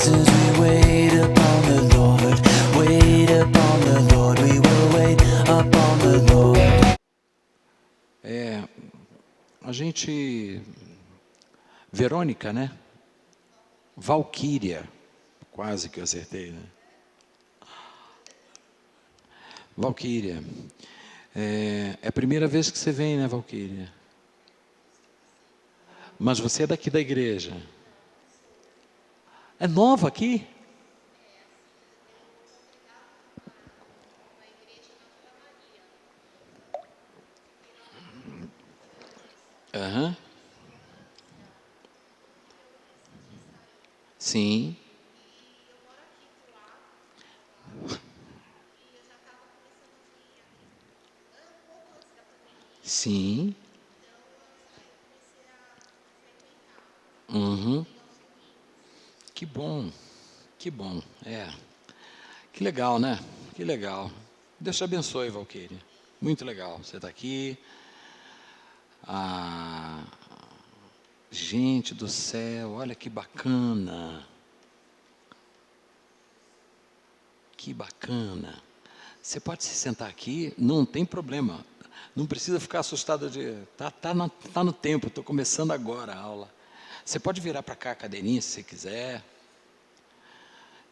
as we wait upon the Lord, wait upon the Lord, we will wait upon the Lord. A gente... Verônica, né? Valquíria. Quase que eu acertei, né? Valquíria. É a primeira vez que você vem, né, Valquíria? Mas você é daqui da igreja. É nova aqui? Aham. Sim. Sim. Uhum. Que bom. Que bom. Que legal, né? Que legal. Deus te abençoe, Valquíria. Muito legal. Você está aqui. Ah, gente do céu, olha que bacana. Que bacana. Você pode se sentar aqui, não tem problema. Não precisa ficar assustado de... Tá no tempo, estou começando agora a aula. Você pode virar para cá a cadeirinha se você quiser.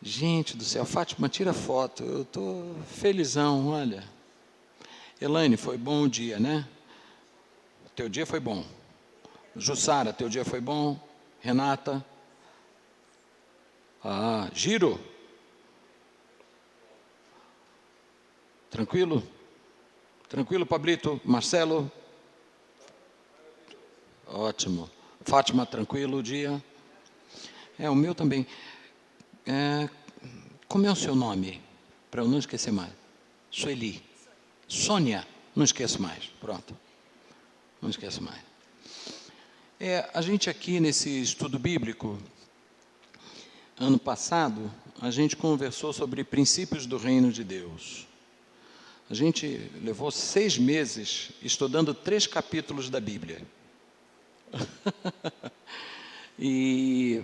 Gente do céu, Fátima, tira foto. Eu estou felizão, olha. Elaine, foi bom o dia, né? Teu dia foi bom. Jussara, teu dia foi bom. Renata. Giro. Tranquilo? Tranquilo, Pablito? Marcelo? Ótimo. Fátima, tranquilo o dia? O meu também. Como é o seu nome? Para eu não esquecer mais. Sueli. Sônia. Não esqueço mais. Pronto. Não esqueço mais. A gente aqui nesse estudo bíblico, ano passado, a gente conversou sobre princípios do reino de Deus. A gente levou 6 meses estudando 3 capítulos da Bíblia. E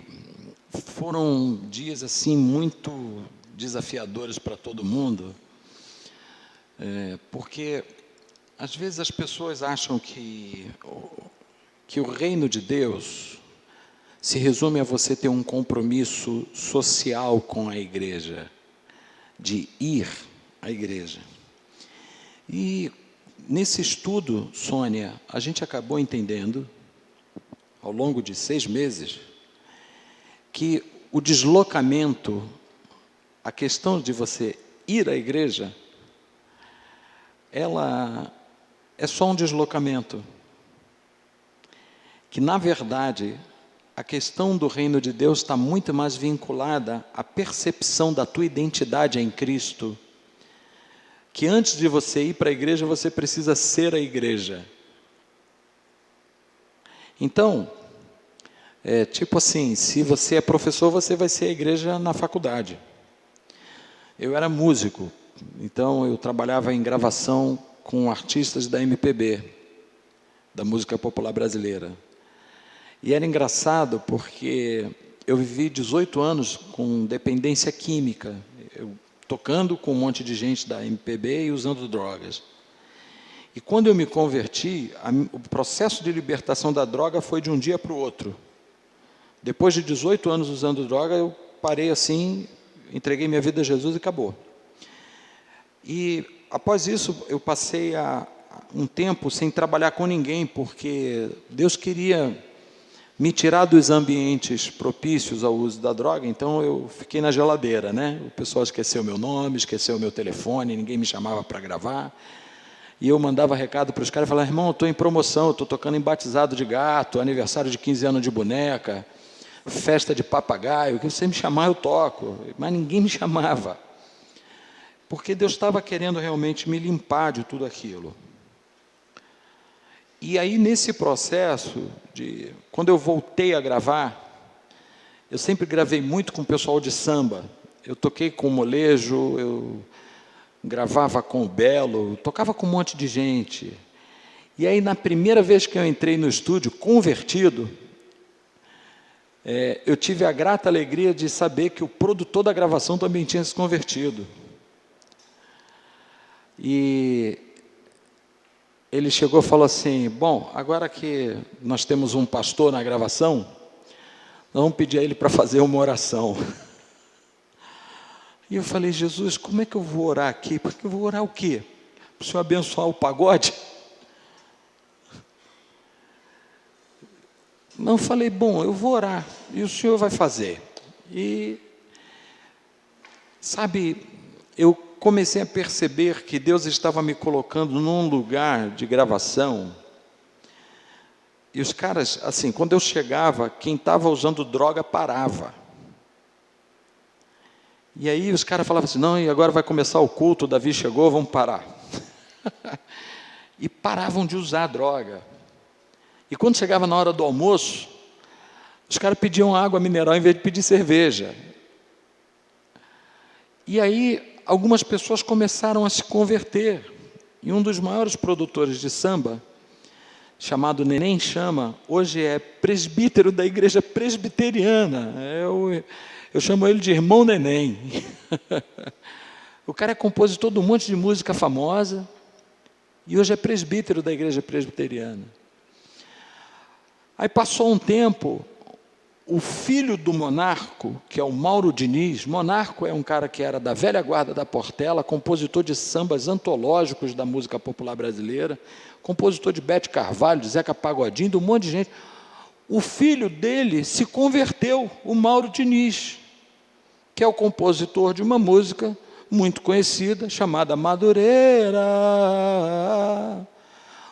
foram dias assim muito desafiadores para todo mundo, porque às vezes as pessoas acham que o reino de Deus se resume a você ter um compromisso social com a igreja, de ir à igreja. E nesse estudo, Sônia, a gente acabou entendendo, ao longo de 6 meses, que o deslocamento, a questão de você ir à igreja, ela é só um deslocamento. Que, na verdade, a questão do reino de Deus está muito mais vinculada à percepção da tua identidade em Cristo, que antes de você ir para a igreja, você precisa ser a igreja. Então, tipo assim, se você é professor, você vai ser a igreja na faculdade. Eu era músico, então eu trabalhava em gravação com artistas da MPB, da música popular brasileira. E era engraçado porque eu vivi 18 anos com dependência química, tocando com um monte de gente da MPB e usando drogas. E quando eu me converti, o processo de libertação da droga foi de um dia para o outro. Depois de 18 anos usando droga, eu parei assim, entreguei minha vida a Jesus e acabou. E após isso, eu passei um tempo sem trabalhar com ninguém, porque Deus queria me tirar dos ambientes propícios ao uso da droga, então eu fiquei na geladeira, né? O pessoal esqueceu meu nome, esqueceu meu telefone, ninguém me chamava para gravar. E eu mandava recado para os caras e falava, irmão, eu estou em promoção, eu estou tocando em batizado de gato, aniversário de 15 anos de boneca, festa de papagaio, o que você me chamar eu toco. Mas ninguém me chamava. Porque Deus estava querendo realmente me limpar de tudo aquilo. E aí, nesse processo, quando eu voltei a gravar, eu sempre gravei muito com o pessoal de samba. Eu toquei com o Molejo, eu gravava com o Belo, tocava com um monte de gente. E aí, na primeira vez que eu entrei no estúdio, convertido, eu tive a grata alegria de saber que o produtor da gravação também tinha se convertido. E ele chegou e falou assim, bom, agora que nós temos um pastor na gravação, nós vamos pedir a ele para fazer uma oração. E eu falei, Jesus, como é que eu vou orar aqui? Porque eu vou orar o quê? Para o Senhor abençoar o pagode? Não, eu falei, bom, eu vou orar, e o Senhor vai fazer. E, sabe, eu comecei a perceber que Deus estava me colocando num lugar de gravação, e os caras, assim, quando eu chegava, quem estava usando droga parava. E aí os caras falavam assim, não, e agora vai começar o culto, o Davi chegou, vamos parar. E paravam de usar droga. E quando chegava na hora do almoço, os caras pediam água mineral em vez de pedir cerveja. E aí algumas pessoas começaram a se converter. E um dos maiores produtores de samba, chamado Neném Chama, hoje é presbítero da igreja presbiteriana. Eu chamo ele de irmão Neném. O cara é compositor de um monte de música famosa e hoje é presbítero da igreja presbiteriana. Aí passou um tempo, o filho do monarco, que é o Mauro Diniz, monarco é um cara que era da velha guarda da Portela, compositor de sambas antológicos da música popular brasileira, compositor de Bete Carvalho, de Zeca Pagodinho, de um monte de gente. O filho dele se converteu, o Mauro Diniz, que é o compositor de uma música muito conhecida, chamada Madureira.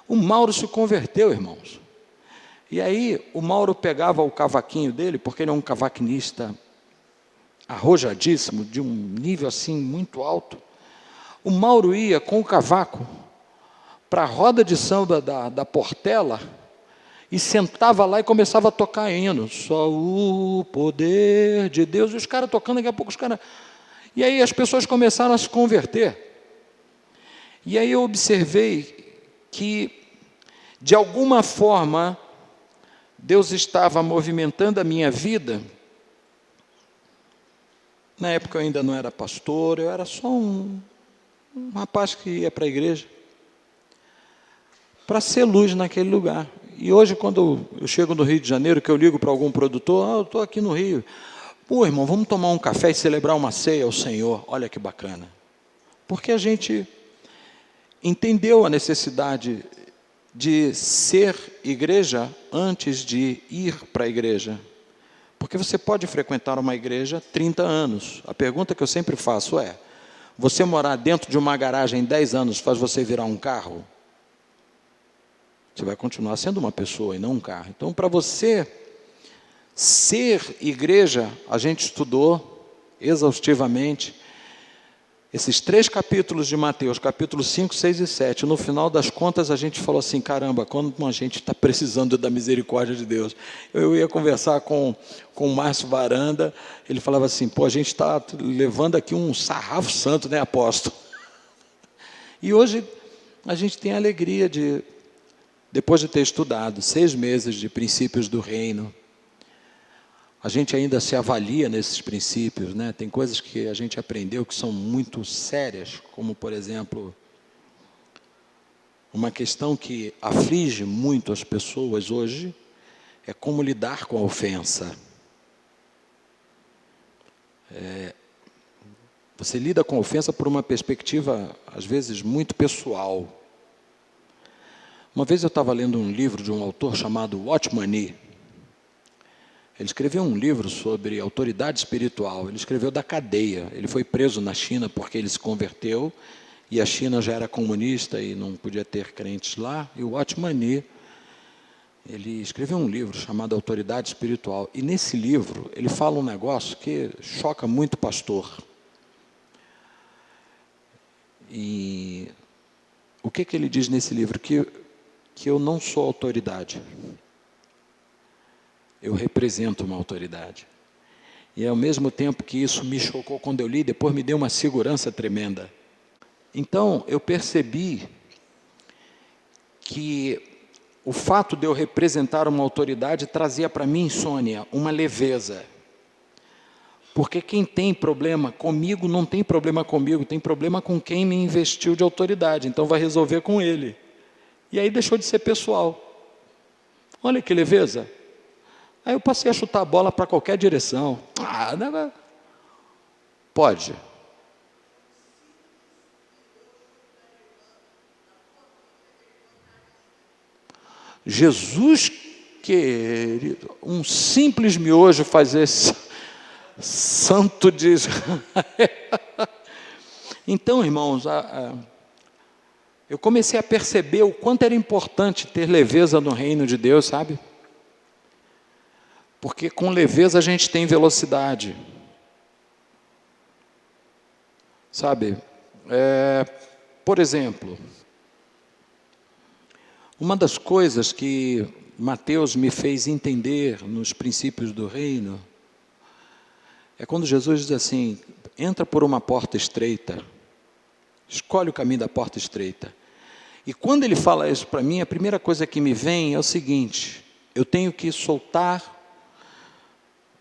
O Mauro se converteu, irmãos. E aí o Mauro pegava o cavaquinho dele, porque ele é um cavaquinista arrojadíssimo, de um nível assim muito alto. O Mauro ia com o cavaco para a roda de samba da Portela, e sentava lá e começava a tocar hino. Só o poder de Deus. E os caras tocando, daqui a pouco os caras... E aí as pessoas começaram a se converter. E aí eu observei que, de alguma forma, Deus estava movimentando a minha vida. Na época eu ainda não era pastor, eu era só um rapaz que ia para a igreja, para ser luz naquele lugar. E hoje, quando eu chego no Rio de Janeiro, que eu ligo para algum produtor, eu estou aqui no Rio. Pô, irmão, vamos tomar um café e celebrar uma ceia ao Senhor. Olha que bacana. Porque a gente entendeu a necessidade de ser igreja antes de ir para a igreja. Porque você pode frequentar uma igreja 30 anos. A pergunta que eu sempre faço é, você morar dentro de uma garagem 10 anos faz você virar um carro? Você vai continuar sendo uma pessoa e não um carro. Então, para você ser igreja, a gente estudou exaustivamente esses 3 capítulos de Mateus, capítulos 5, 6 e 7. No final das contas, a gente falou assim, caramba, quando a gente está precisando da misericórdia de Deus. Eu ia conversar com o Márcio Varanda, ele falava assim, pô, a gente está levando aqui um sarrafo santo, né, apóstolo? E hoje a gente tem a alegria de, depois de ter estudado 6 meses de princípios do reino, a gente ainda se avalia nesses princípios, né? Tem coisas que a gente aprendeu que são muito sérias, como, por exemplo, uma questão que aflige muito as pessoas hoje é como lidar com a ofensa. Você lida com a ofensa por uma perspectiva, às vezes, muito pessoal. Uma vez eu estava lendo um livro de um autor chamado Watchman Nee. Ele escreveu um livro sobre autoridade espiritual, ele escreveu da cadeia. Ele foi preso na China porque ele se converteu, e a China já era comunista e não podia ter crentes lá. E o Watchman Nee, ele escreveu um livro chamado Autoridade Espiritual. E nesse livro, ele fala um negócio que choca muito o pastor. E o que ele diz nesse livro? Que eu não sou autoridade. Eu represento uma autoridade. E ao mesmo tempo que isso me chocou quando eu li, depois me deu uma segurança tremenda. Então, eu percebi que o fato de eu representar uma autoridade trazia para mim, Sônia, uma leveza. Porque quem tem problema comigo não tem problema comigo, tem problema com quem me investiu de autoridade, então vai resolver com ele. E aí deixou de ser pessoal. Olha que leveza. Aí eu passei a chutar a bola para qualquer direção. Pode. Jesus querido, um simples miojo faz esse santo de Israel. Então, irmãos, eu comecei a perceber o quanto era importante ter leveza no reino de Deus, sabe? Porque com leveza a gente tem velocidade. Sabe? Por exemplo, uma das coisas que Mateus me fez entender nos princípios do reino é quando Jesus diz assim: entra por uma porta estreita, escolhe o caminho da porta estreita. E quando ele fala isso para mim, a primeira coisa que me vem é o seguinte: eu tenho que soltar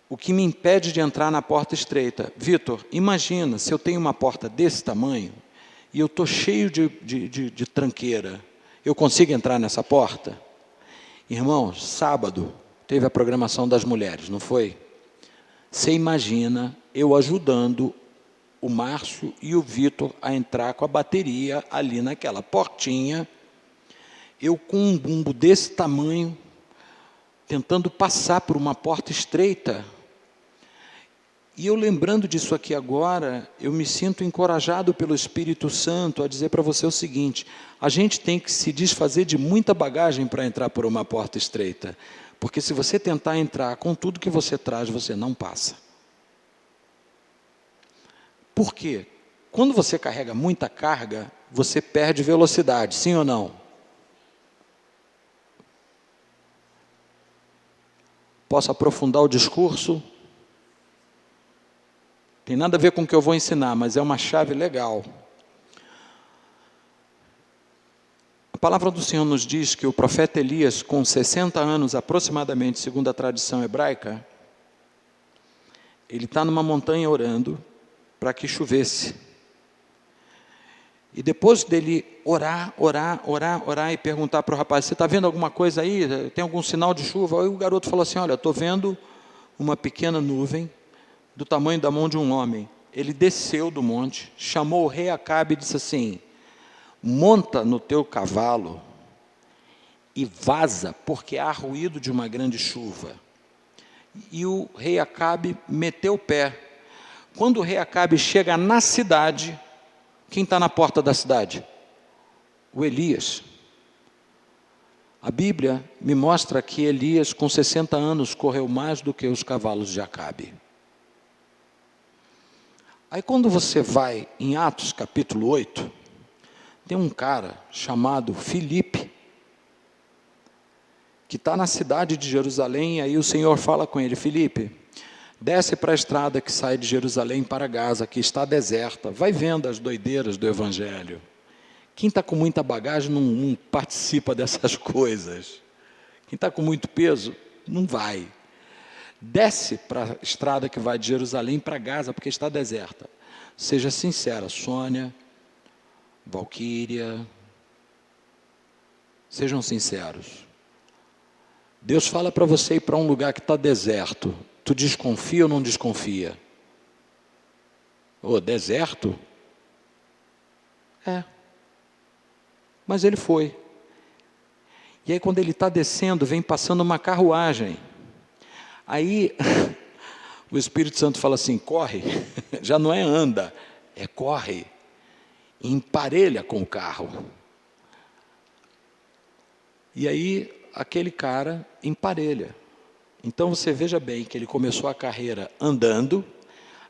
o que me impede de entrar na porta estreita. Vitor, imagina se eu tenho uma porta desse tamanho e eu estou cheio de tranqueira, eu consigo entrar nessa porta? Irmãos, sábado teve a programação das mulheres, não foi? Você imagina eu ajudando o Márcio e o Vitor a entrar com a bateria ali naquela portinha, eu com um bumbo desse tamanho, tentando passar por uma porta estreita. E eu lembrando disso aqui agora, eu me sinto encorajado pelo Espírito Santo a dizer para você o seguinte: a gente tem que se desfazer de muita bagagem para entrar por uma porta estreita, porque se você tentar entrar com tudo que você traz, você não passa. Por quê? Quando você carrega muita carga, você perde velocidade, sim ou não? Posso aprofundar o discurso? Tem nada a ver com o que eu vou ensinar, mas é uma chave legal. A palavra do Senhor nos diz que o profeta Elias, com 60 anos aproximadamente, segundo a tradição hebraica, ele está numa montanha orando para que chovesse. E depois dele orar e perguntar para o rapaz: você está vendo alguma coisa aí? Tem algum sinal de chuva? Aí o garoto falou assim: olha, estou vendo uma pequena nuvem do tamanho da mão de um homem. Ele desceu do monte, chamou o rei Acabe e disse assim: monta no teu cavalo e vaza, porque há ruído de uma grande chuva. E o rei Acabe meteu o pé. Quando o rei Acabe chega na cidade, quem está na porta da cidade? O Elias. A Bíblia me mostra que Elias, com 60 anos, correu mais do que os cavalos de Acabe. Aí quando você vai em Atos capítulo 8, tem um cara chamado Filipe, que está na cidade de Jerusalém, e aí o Senhor fala com ele: Filipe, desce para a estrada que sai de Jerusalém para Gaza, que está deserta, vai vendo as doideiras do Evangelho. Quem está com muita bagagem não participa dessas coisas. Quem está com muito peso, não vai. Desce para a estrada que vai de Jerusalém para Gaza, porque está deserta. Seja sincera, Sônia, Valquíria, sejam sinceros. Deus fala para você ir para um lugar que está deserto. Tu desconfia ou não desconfia? Deserto? Mas ele foi. E aí quando ele está descendo, vem passando uma carruagem. Aí o Espírito Santo fala assim: corre. Já não é anda, é corre. Emparelha com o carro. E aí aquele cara emparelha. Então você veja bem que ele começou a carreira andando,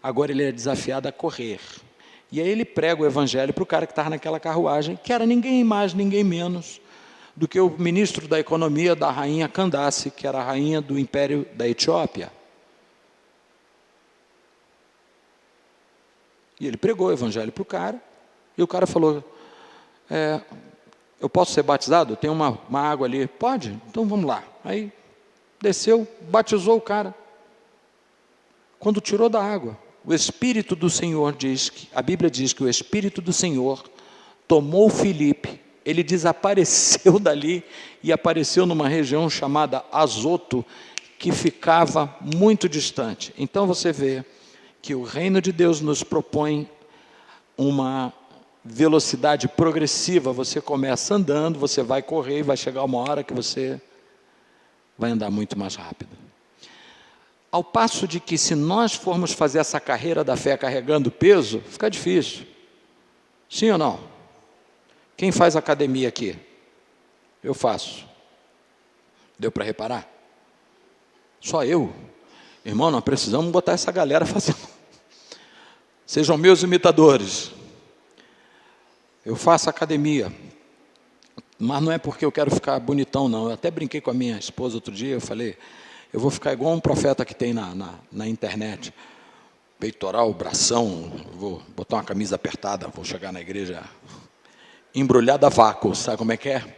agora ele é desafiado a correr. E aí ele prega o evangelho para o cara que estava naquela carruagem, que era ninguém mais, ninguém menos do que o ministro da economia da rainha Candace, que era a rainha do império da Etiópia. E ele pregou o evangelho para o cara, e o cara falou: eu posso ser batizado? Tem uma água ali. Pode? Então vamos lá. Aí desceu, batizou o cara. Quando tirou da água, o Espírito do Senhor a Bíblia diz que o Espírito do Senhor tomou Filipe, ele desapareceu dali e apareceu numa região chamada Azoto, que ficava muito distante. Então você vê que o reino de Deus nos propõe uma velocidade progressiva. Você começa andando, você vai correr e vai chegar uma hora que você vai andar muito mais rápido. Ao passo de que, se nós formos fazer essa carreira da fé carregando peso, fica difícil. Sim ou não? Quem faz academia aqui? Eu faço. Deu para reparar? Só eu? Irmão, nós precisamos botar essa galera fazendo. Sejam meus imitadores. Eu faço academia. Mas não é porque eu quero ficar bonitão, não. Eu até brinquei com a minha esposa outro dia, eu falei, eu vou ficar igual um profeta que tem na internet. Peitoral, bração, vou botar uma camisa apertada, vou chegar na igreja embrulhada a vácuo, sabe como é que é?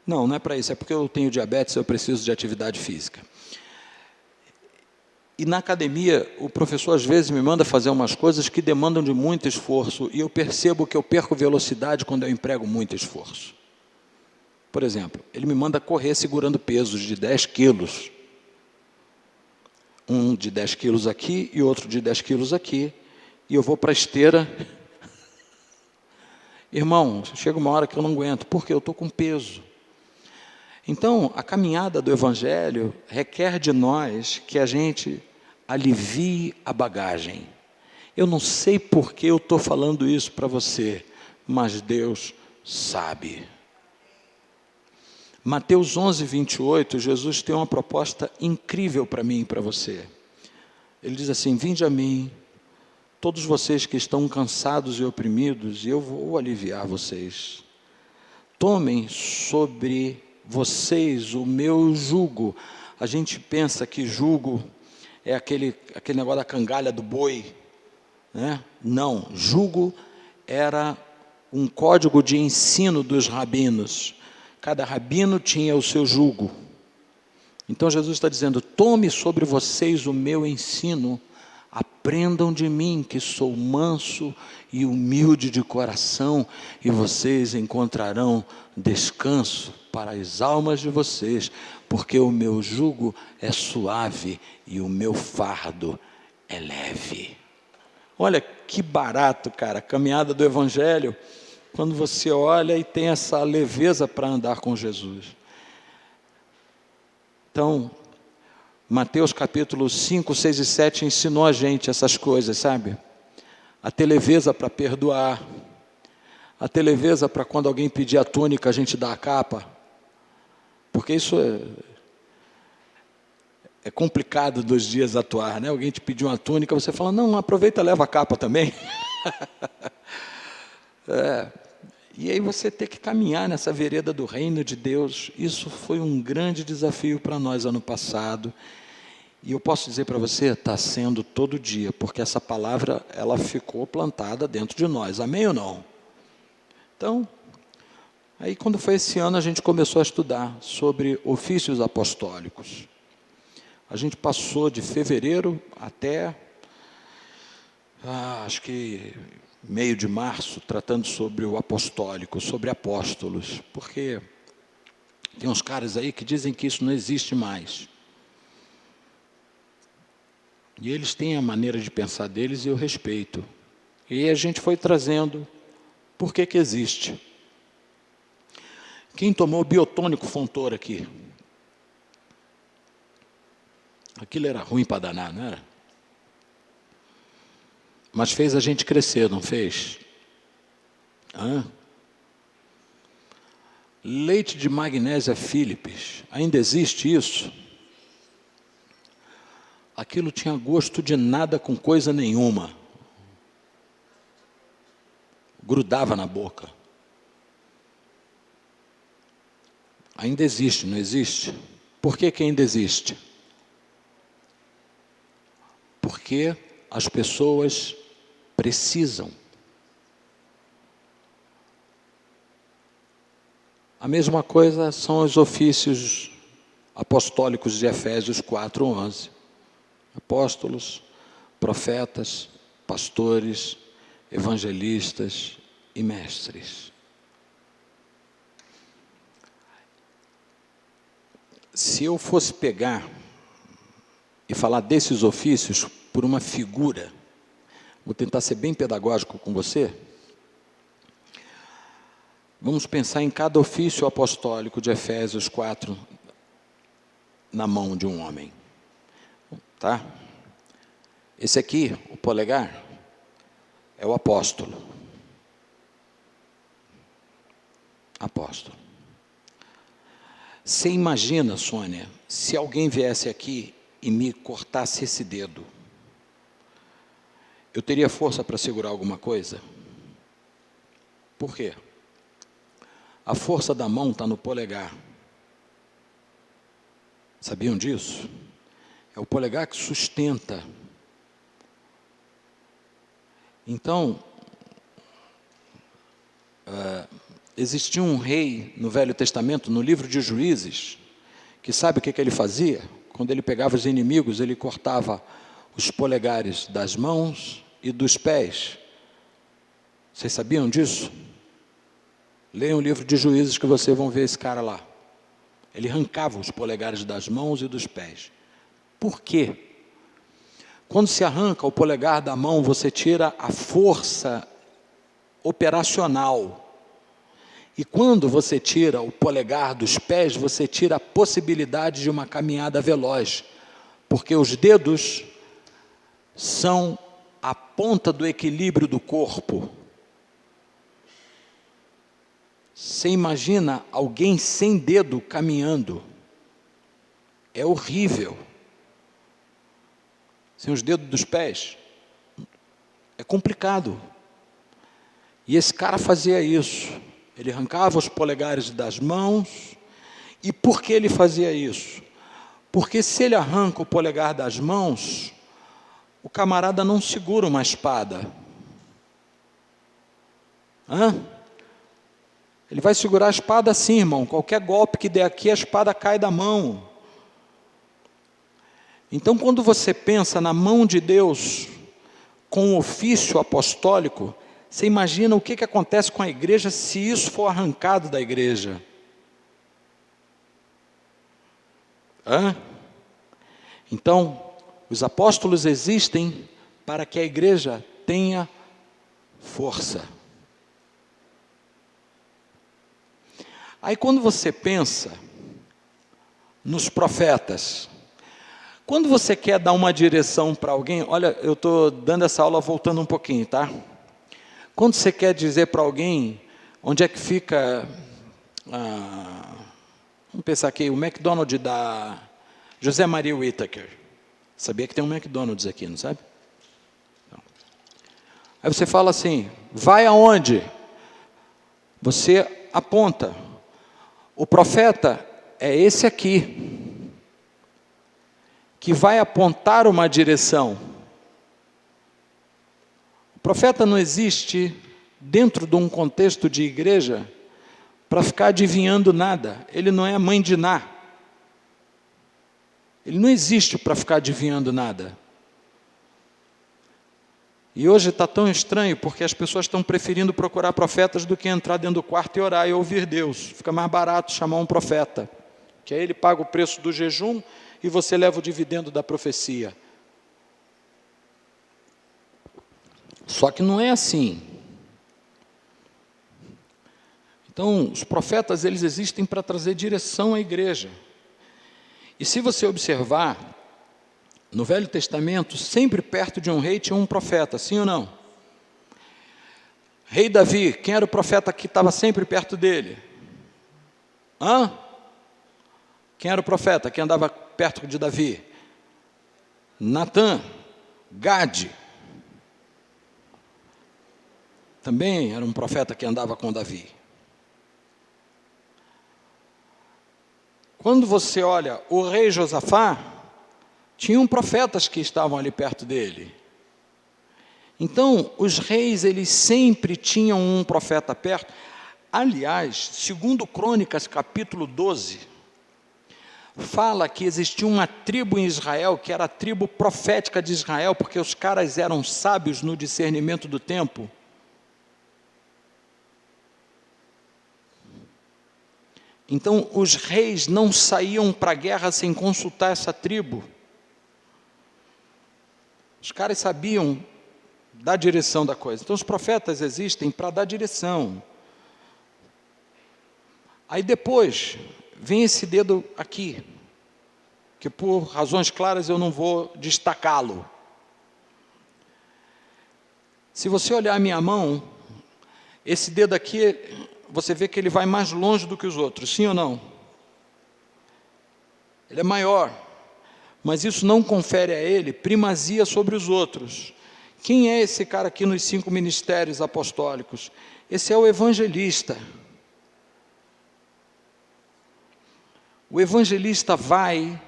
Não, não é para isso, é porque eu tenho diabetes, eu preciso de atividade física. E na academia, o professor às vezes me manda fazer umas coisas que demandam de muito esforço, e eu percebo que eu perco velocidade quando eu emprego muito esforço. Por exemplo, ele me manda correr segurando pesos de 10 quilos. Um de 10 quilos aqui e outro de 10 quilos aqui, e eu vou para a esteira. Irmão, chega uma hora que eu não aguento, porque eu estou com peso. Então, a caminhada do Evangelho requer de nós que a gente alivie a bagagem. Eu não sei por que eu estou falando isso para você, mas Deus sabe. Mateus 11, 28, Jesus tem uma proposta incrível para mim e para você. Ele diz assim, vinde a mim, todos vocês que estão cansados e oprimidos, e eu vou aliviar vocês. Tomem sobre vocês o meu jugo. A gente pensa que jugo é aquele negócio da cangalha do boi, né? Não, jugo era um código de ensino dos rabinos. Cada rabino tinha o seu jugo. Então Jesus está dizendo, tome sobre vocês o meu ensino, aprendam de mim, que sou manso e humilde de coração, e vocês encontrarão descanso para as almas de vocês, porque o meu jugo é suave e o meu fardo é leve. Olha que barato, cara, a caminhada do Evangelho, quando você olha e tem essa leveza para andar com Jesus. Então, Mateus capítulo 5, 6 e 7 ensinou a gente essas coisas, sabe? A ter leveza para perdoar, a ter leveza para quando alguém pedir a túnica, a gente dá a capa, porque isso é complicado dos dias atuais, né? Alguém te pediu uma túnica, você fala, não, aproveita, leva a capa também. E aí você tem que caminhar nessa vereda do reino de Deus. Isso foi um grande desafio para nós ano passado. E eu posso dizer para você, está sendo todo dia, porque essa palavra, ela ficou plantada dentro de nós. Amém ou não? Então, aí quando foi esse ano, a gente começou a estudar sobre ofícios apostólicos. A gente passou de fevereiro até, acho que meio de março, tratando sobre o apostólico, sobre apóstolos, porque tem uns caras aí que dizem que isso não existe mais. E eles têm a maneira de pensar deles e eu respeito. E a gente foi trazendo por que existe. Quem tomou biotônico Fontoura aqui? Aquilo era ruim para danar, não era? Mas fez a gente crescer, não fez? Leite de magnésia Philips, ainda existe isso? Aquilo tinha gosto de nada com coisa nenhuma. Grudava na boca. Ainda existe, não existe? Por que ainda existe? Porque as pessoas precisam. A mesma coisa são os ofícios apostólicos de Efésios 4:11. Apóstolos, profetas, pastores, evangelistas e mestres. Se eu fosse pegar e falar desses ofícios por uma figura, vou tentar ser bem pedagógico com você. Vamos pensar em cada ofício apostólico de Efésios 4 na mão de um homem. Tá? Esse aqui, o polegar, é o apóstolo. Apóstolo. Você imagina, Sônia, se alguém viesse aqui e me cortasse esse dedo, eu teria força para segurar alguma coisa? Por quê? A força da mão está no polegar. Sabiam disso? É o polegar que sustenta. Então, existia um rei no Velho Testamento, no livro de Juízes, que sabe o que ele fazia? Quando ele pegava os inimigos, ele cortava os polegares das mãos e dos pés. Vocês sabiam disso? Leiam o livro de Juízes que vocês vão ver esse cara lá. Ele arrancava os polegares das mãos e dos pés. Por quê? Quando se arranca o polegar da mão, você tira a força operacional. E quando você tira o polegar dos pés, você tira a possibilidade de uma caminhada veloz. Porque os dedos são a ponta do equilíbrio do corpo. Você imagina alguém sem dedo caminhando? É horrível. Sem os dedos dos pés. É complicado. E esse cara fazia isso. Ele arrancava os polegares das mãos. E por que ele fazia isso? Porque se ele arranca o polegar das mãos, o camarada não segura uma espada. Ele vai segurar a espada assim, irmão. Qualquer golpe que der aqui, a espada cai da mão. Então, quando você pensa na mão de Deus com o ofício apostólico, você imagina o que acontece com a igreja se isso for arrancado da igreja. Então, os apóstolos existem para que a igreja tenha força. Aí quando você pensa nos profetas, quando você quer dar uma direção para alguém, olha, eu estou dando essa aula voltando um pouquinho, tá? Quando você quer dizer para alguém onde é que fica, vamos pensar aqui, o McDonald's da José Maria Whittaker. Sabia que tem um McDonald's aqui, não sabe? Não. Aí você fala assim, vai aonde? Você aponta. O profeta é esse aqui, que vai apontar uma direção. O profeta não existe dentro de um contexto de igreja para ficar adivinhando nada. Ele não é a mãe de Ná. Ele não existe para ficar adivinhando nada. E hoje está tão estranho porque as pessoas estão preferindo procurar profetas do que entrar dentro do quarto e orar e ouvir Deus. Fica mais barato chamar um profeta, que aí ele paga o preço do jejum e você leva o dividendo da profecia. Só que não é assim. Então, os profetas, eles existem para trazer direção à igreja. E se você observar, no Velho Testamento, sempre perto de um rei tinha um profeta, sim ou não? Rei Davi, quem era o profeta que estava sempre perto dele? Quem era o profeta que andava perto de Davi? Natã, Gade. Também era um profeta que andava com Davi. Quando você olha o rei Josafá, tinham profetas que estavam ali perto dele. Então, os reis, eles sempre tinham um profeta perto. Aliás, segundo Crônicas, capítulo 12, fala que existia uma tribo em Israel, que era a tribo profética de Israel, porque os caras eram sábios no discernimento do tempo. Então, os reis não saíam para a guerra sem consultar essa tribo. Os caras sabiam dar direção da coisa. Então, os profetas existem para dar direção. Aí depois, vem esse dedo aqui, que por razões claras eu não vou destacá-lo. Se você olhar a minha mão, esse dedo aqui, você vê que ele vai mais longe do que os outros, sim ou não? Ele é maior, mas isso não confere a ele primazia sobre os outros. Quem é esse cara aqui nos 5 ministérios apostólicos? Esse é o evangelista. O evangelista vai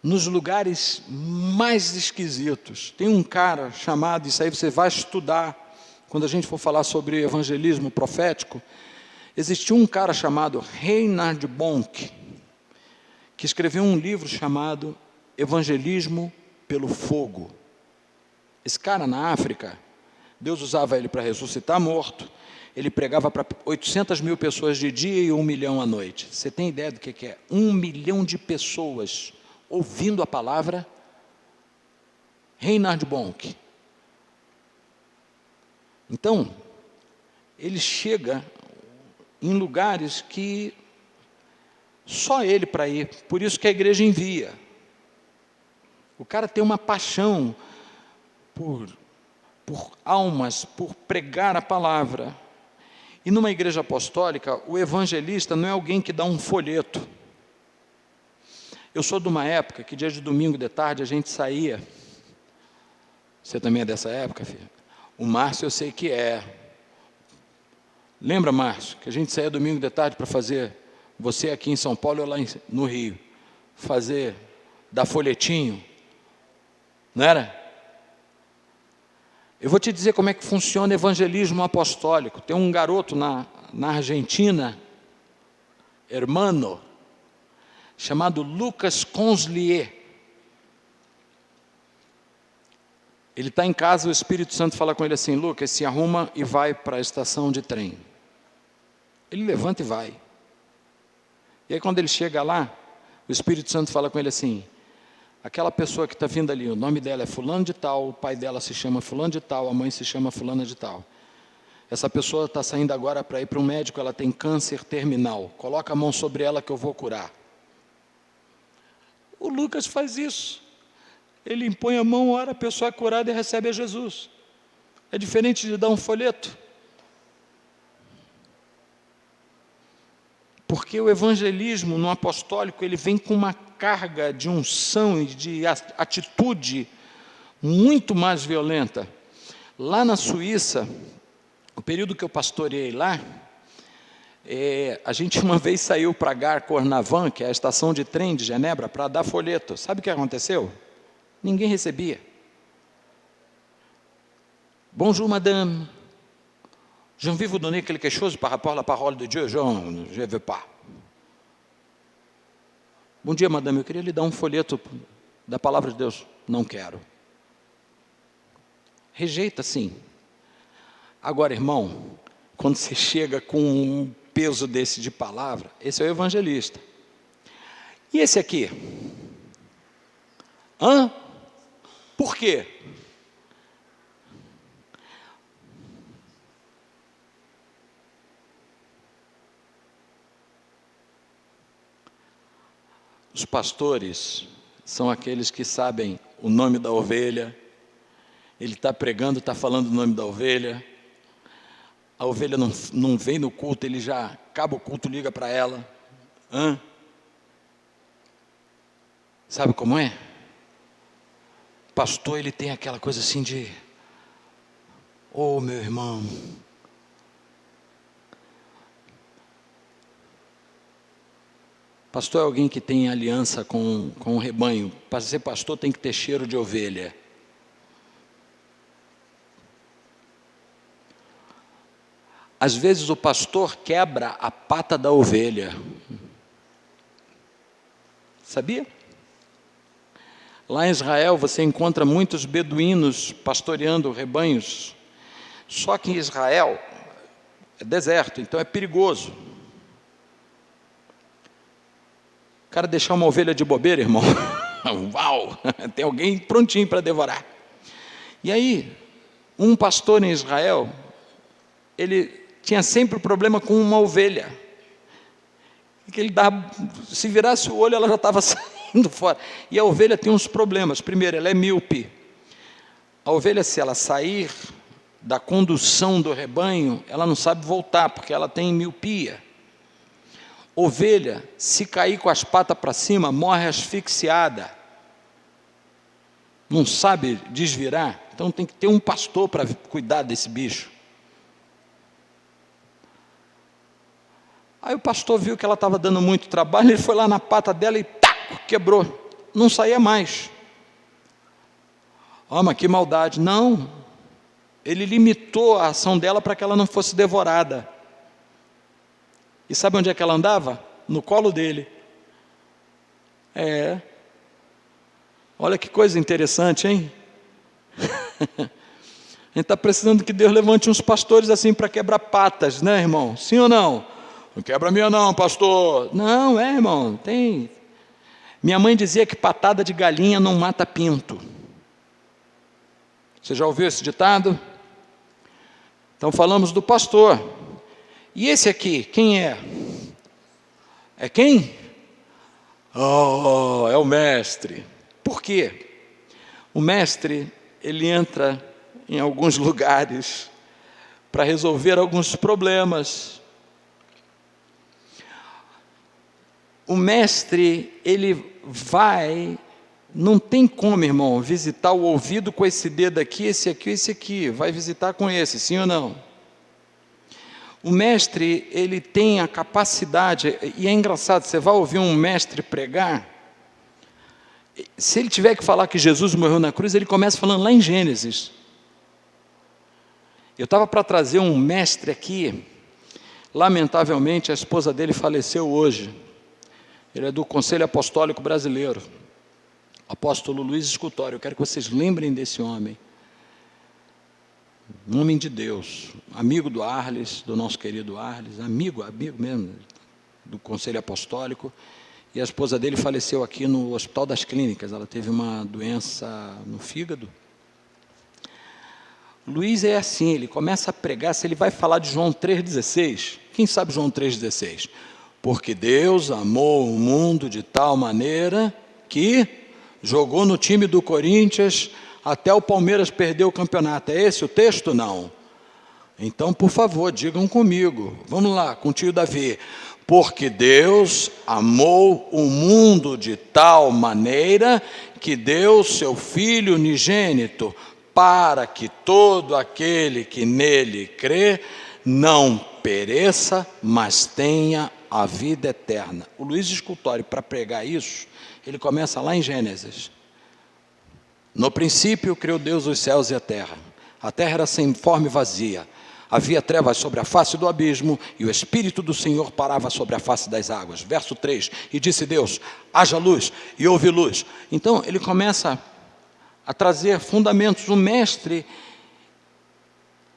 nos lugares mais esquisitos. Tem um cara chamado, isso aí você vai estudar, quando a gente for falar sobre evangelismo profético, existiu um cara chamado Reinhard Bonk, que escreveu um livro chamado Evangelismo pelo Fogo. Esse cara na África, Deus usava ele para ressuscitar morto, ele pregava para 800 mil pessoas de dia e 1 milhão à noite. Você tem ideia do que é? 1 milhão de pessoas ouvindo a palavra? Reinhard Bonk. Então, ele chega em lugares que só ele para ir, por isso que a igreja envia. O cara tem uma paixão por almas, por pregar a palavra. E numa igreja apostólica, o evangelista não é alguém que dá um folheto. Eu sou de uma época que dia de domingo de tarde a gente saía. Você também é dessa época, filho? O Márcio eu sei que é. Lembra, Márcio, que a gente saía domingo de tarde para fazer, você aqui em São Paulo, eu lá no Rio, dar folhetinho, não era? Eu vou te dizer como é que funciona o evangelismo apostólico. Tem um garoto na Argentina, hermano, chamado Lucas Conslier. Ele está em casa, o Espírito Santo fala com ele assim: Lucas, se arruma e vai para a estação de trem. Ele levanta e vai. E aí quando ele chega lá, o Espírito Santo fala com ele assim: aquela pessoa que está vindo ali, o nome dela é fulano de tal, o pai dela se chama fulano de tal, a mãe se chama fulana de tal. Essa pessoa está saindo agora para ir para um médico, ela tem câncer terminal. Coloca a mão sobre ela que eu vou curar. O Lucas faz isso. Ele impõe a mão, ora, a pessoa é curada e recebe a Jesus. É diferente de dar um folheto. Porque o evangelismo no apostólico, ele vem com uma carga de unção e de atitude muito mais violenta. Lá na Suíça, o período que eu pastoreei lá, a gente uma vez saiu para Gare Cornavin, que é a estação de trem de Genebra, para dar folheto. Sabe o que aconteceu? Ninguém recebia. Bonjour, madame. Je vais vous donner quelque chose par rapport à la parole de Dieu. Je ne veux pas. Bom dia, madame. Eu queria lhe dar um folheto da palavra de Deus. Não quero. Rejeita, sim. Agora, irmão, quando você chega com um peso desse de palavra, esse é o evangelista. E esse aqui? Por quê? Os pastores são aqueles que sabem o nome da ovelha. Ele está pregando, está falando o nome da ovelha. A ovelha não vem no culto, ele já acaba o culto, liga para ela. Sabe como é? Pastor, ele tem aquela coisa assim de: oh, meu irmão, pastor é alguém que tem aliança com o rebanho. Para ser pastor tem que ter cheiro de ovelha. Às vezes o pastor quebra a pata da ovelha. Sabia? Lá em Israel você encontra muitos beduínos pastoreando rebanhos. Só que em Israel é deserto, então é perigoso. O cara deixar uma ovelha de bobeira, irmão. Uau! Tem alguém prontinho para devorar. E aí, um pastor em Israel, ele tinha sempre problema com uma ovelha. Que ele dava, se virasse o olho, ela já estava saindo fora. E a ovelha tem uns problemas. Primeiro, ela é míope. A ovelha, se ela sair da condução do rebanho, ela não sabe voltar, porque ela tem miopia. Ovelha, se cair com as patas para cima, morre asfixiada. Não sabe desvirar. Então tem que ter um pastor para cuidar desse bicho. Aí o pastor viu que ela estava dando muito trabalho, ele foi lá na pata dela e tac, quebrou. Não saía mais. Ah, mas que maldade. Não. Ele limitou a ação dela para que ela não fosse devorada. E sabe onde é que ela andava? No colo dele. Olha que coisa interessante, hein? A gente está precisando que Deus levante uns pastores assim para quebrar patas, né, irmão? Sim ou não? Não quebra a minha não, pastor. Não, irmão, tem. Minha mãe dizia que patada de galinha não mata pinto. Você já ouviu esse ditado? Então falamos do pastor. E esse aqui, quem é? É quem? Oh, é o mestre. Por quê? O mestre, ele entra em alguns lugares para resolver alguns problemas. O mestre, ele vai, não tem como, irmão, visitar o ouvido com esse dedo aqui, esse aqui, vai visitar com esse, sim ou não? O mestre, ele tem a capacidade, e é engraçado, você vai ouvir um mestre pregar, se ele tiver que falar que Jesus morreu na cruz, ele começa falando lá em Gênesis. Eu estava para trazer um mestre aqui, lamentavelmente a esposa dele faleceu hoje. Ele é do Conselho Apostólico Brasileiro, apóstolo Luiz Escultório. Eu quero que vocês lembrem desse homem. Um homem de Deus, amigo do Arles, do nosso querido Arles, amigo mesmo, do Conselho Apostólico. E a esposa dele faleceu aqui no Hospital das Clínicas. Ela teve uma doença no fígado. Luiz é assim, ele começa a pregar, se ele vai falar de João 3,16. Quem sabe João 3,16? Porque Deus amou o mundo de tal maneira que jogou no time do Corinthians até o Palmeiras perder o campeonato. É esse o texto? Não. Então, por favor, digam comigo. Vamos lá, com o tio Davi. Porque Deus amou o mundo de tal maneira que deu seu Filho unigênito, para que todo aquele que nele crê não pereça, mas tenha a vida eterna. O Luiz Escultório, para pregar isso, ele começa lá em Gênesis. No princípio criou Deus os céus e a terra. A terra era sem forma e vazia. Havia trevas sobre a face do abismo, e o Espírito do Senhor parava sobre a face das águas. Verso 3, e disse Deus, haja luz, e houve luz. Então, ele começa a trazer fundamentos. O mestre,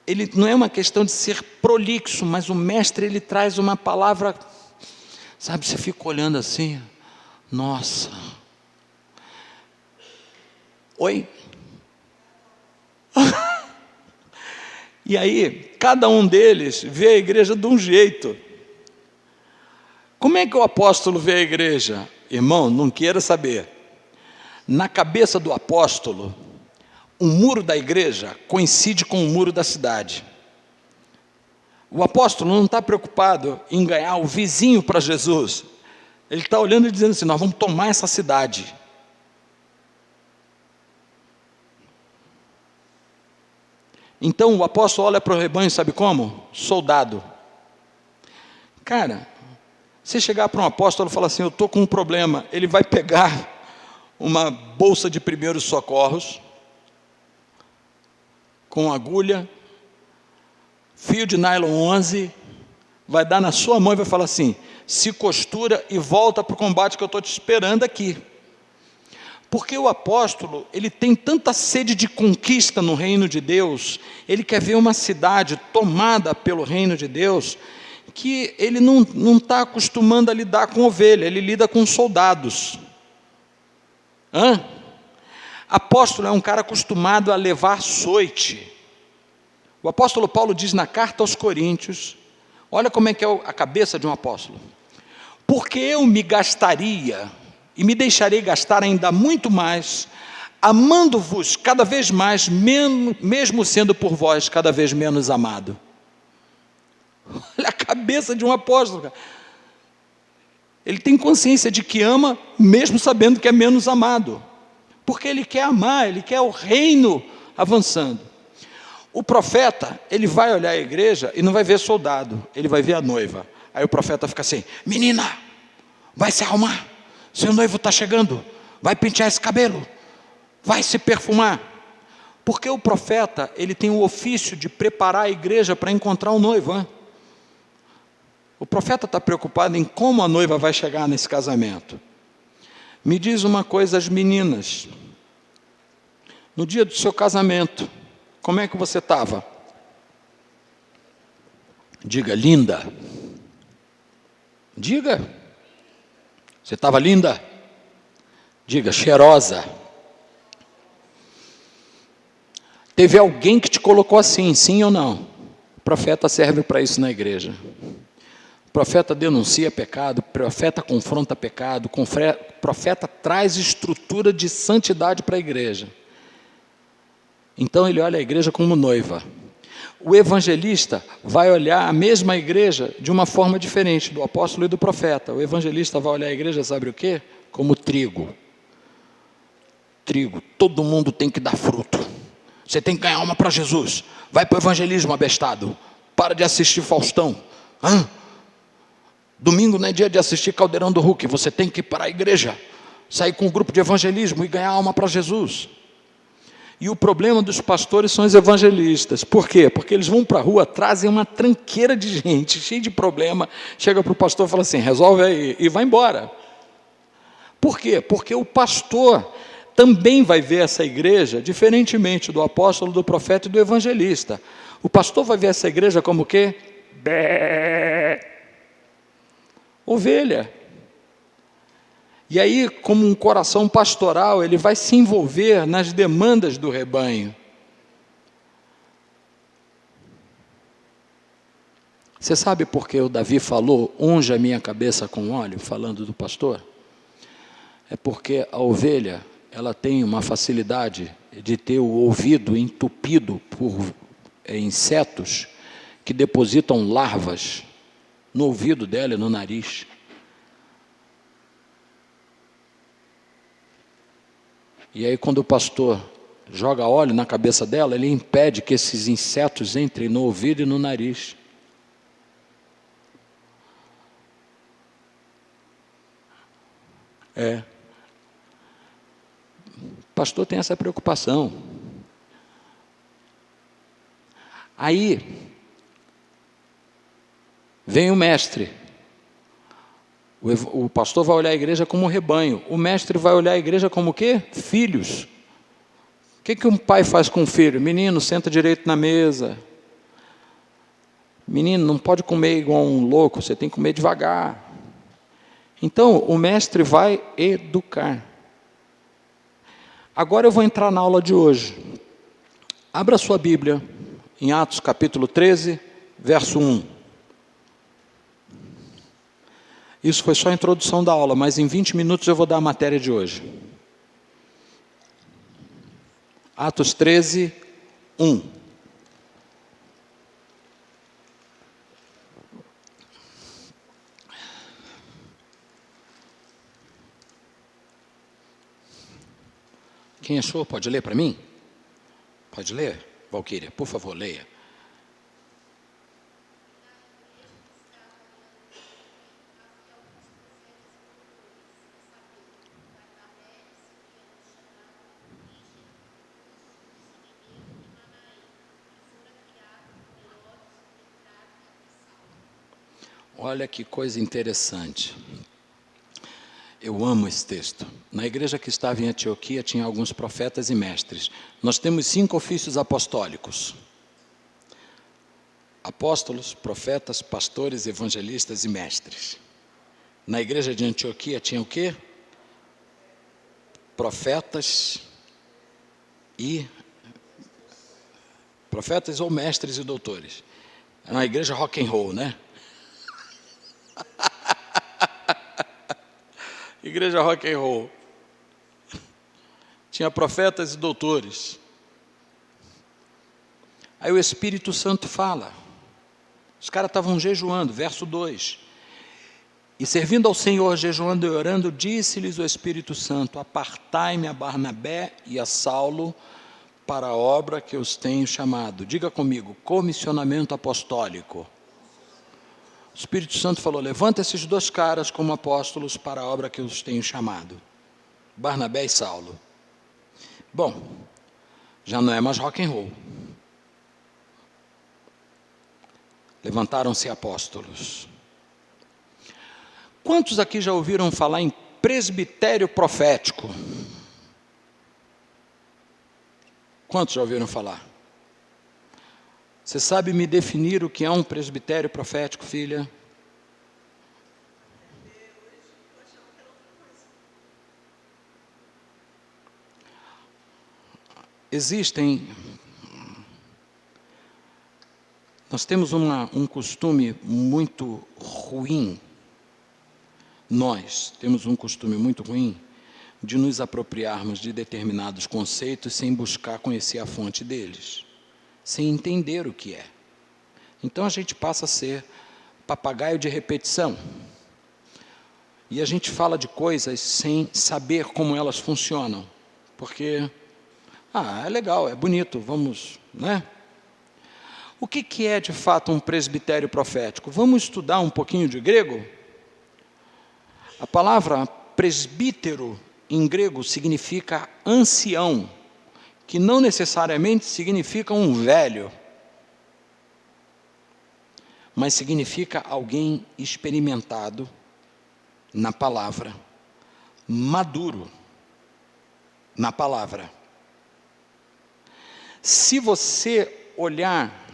ele não é uma questão de ser prolixo, mas o mestre, ele traz uma palavra, sabe, você fica olhando assim, nossa. Oi? E aí, cada um deles vê a igreja de um jeito. Como é que o apóstolo vê a igreja? Irmão, não queira saber. Na cabeça do apóstolo, o muro da igreja coincide com o muro da cidade. O apóstolo não está preocupado em ganhar o vizinho para Jesus. Ele está olhando e dizendo assim, nós vamos tomar essa cidade. Então o apóstolo olha para o rebanho, sabe como? Soldado. Cara, se chegar para um apóstolo e falar assim, eu estou com um problema, ele vai pegar uma bolsa de primeiros socorros, com agulha, fio de nylon 11, vai dar na sua mão e vai falar assim: se costura e volta para o combate que eu estou te esperando aqui. Porque o apóstolo, ele tem tanta sede de conquista no reino de Deus, ele quer ver uma cidade tomada pelo reino de Deus, que ele não está acostumando a lidar com ovelha, ele lida com soldados. Apóstolo é um cara acostumado a levar açoite. O apóstolo Paulo diz na carta aos Coríntios, olha como é que é a cabeça de um apóstolo: porque eu me gastaria, e me deixarei gastar ainda muito mais, amando-vos cada vez mais, mesmo sendo por vós cada vez menos amado. Olha a cabeça de um apóstolo, cara. Ele tem consciência de que ama, mesmo sabendo que é menos amado, porque ele quer amar, ele quer o reino avançando. O profeta, ele vai olhar a igreja e não vai ver soldado, ele vai ver a noiva. Aí o profeta fica assim: menina, vai se arrumar, seu noivo está chegando, vai pentear esse cabelo, vai se perfumar. Porque o profeta, ele tem o ofício de preparar a igreja para encontrar o noivo. O profeta está preocupado em como a noiva vai chegar nesse casamento. Me diz uma coisa, as meninas, no dia do seu casamento, como é que você estava? Diga: linda. Diga: você estava linda? Diga: cheirosa. Teve alguém que te colocou assim, sim ou não? O profeta serve para isso na igreja. O profeta denuncia pecado, o profeta confronta pecado, o profeta traz estrutura de santidade para a igreja. Então ele olha a igreja como noiva. O evangelista vai olhar a mesma igreja de uma forma diferente do apóstolo e do profeta. O evangelista vai olhar a igreja, sabe o quê? Como trigo. Trigo, todo mundo tem que dar fruto. Você tem que ganhar alma para Jesus. Vai para o evangelismo, abestado. Para de assistir Faustão. Domingo não é dia de assistir Caldeirão do Hulk. Você tem que ir para a igreja, sair com um grupo de evangelismo e ganhar alma para Jesus. E o problema dos pastores são os evangelistas. Por quê? Porque eles vão para a rua, trazem uma tranqueira de gente, cheia de problema, chega para o pastor e fala assim: resolve aí, e vai embora. Por quê? Porque o pastor também vai ver essa igreja, diferentemente do apóstolo, do profeta e do evangelista. O pastor vai ver essa igreja como o quê? Ovelha. E aí, como um coração pastoral, ele vai se envolver nas demandas do rebanho. Você sabe por que o Davi falou: unja a minha cabeça com óleo, falando do pastor? É porque a ovelha, ela tem uma facilidade de ter o ouvido entupido por insetos que depositam larvas no ouvido dela e no nariz. E aí, quando o pastor joga óleo na cabeça dela, ele impede que esses insetos entrem no ouvido e no nariz. O pastor tem essa preocupação. Aí, vem o mestre. O pastor vai olhar a igreja como um rebanho. O mestre vai olhar a igreja como o quê? Filhos. O que um pai faz com um filho? Menino, senta direito na mesa. Menino, não pode comer igual um louco, você tem que comer devagar. Então, o mestre vai educar. Agora eu vou entrar na aula de hoje. Abra sua Bíblia em Atos capítulo 13, verso 1. Isso foi só a introdução da aula, mas em 20 minutos eu vou dar a matéria de hoje. Atos 13, 1. Quem achou, pode ler para mim? Pode ler? Valquíria, por favor, leia. Olha que coisa interessante. Eu amo esse texto. Na igreja que estava em Antioquia tinha alguns profetas e mestres. Nós temos 5 ofícios apostólicos: apóstolos, profetas, pastores, evangelistas e mestres. Na igreja de Antioquia tinha o quê? Profetas ou mestres e doutores. É uma igreja rock and roll, né? Igreja rock and roll. Tinha profetas e doutores. Aí o Espírito Santo fala. Os caras estavam jejuando, verso 2. E servindo ao Senhor, jejuando e orando, disse-lhes o Espírito Santo: apartai-me a Barnabé e a Saulo para a obra que os tenho chamado. Diga comigo, comissionamento apostólico. O Espírito Santo falou: levanta esses 2 caras como apóstolos para a obra que eu os tenho chamado. Barnabé e Saulo. Bom, já não é mais rock and roll. Levantaram-se apóstolos. Quantos aqui já ouviram falar em presbitério profético? Quantos já ouviram falar? Você sabe me definir o que é um presbitério profético, filha? Nós temos um costume muito ruim. Nós temos um costume muito ruim de nos apropriarmos de determinados conceitos sem buscar conhecer a fonte deles, sem entender o que é. Então a gente passa a ser papagaio de repetição. E a gente fala de coisas sem saber como elas funcionam. Porque, é legal, é bonito, vamos, né? O que é de fato um presbitério profético? Vamos estudar um pouquinho de grego? A palavra presbítero em grego significa ancião, que não necessariamente significa um velho, mas significa alguém experimentado na palavra, maduro na palavra. Se você olhar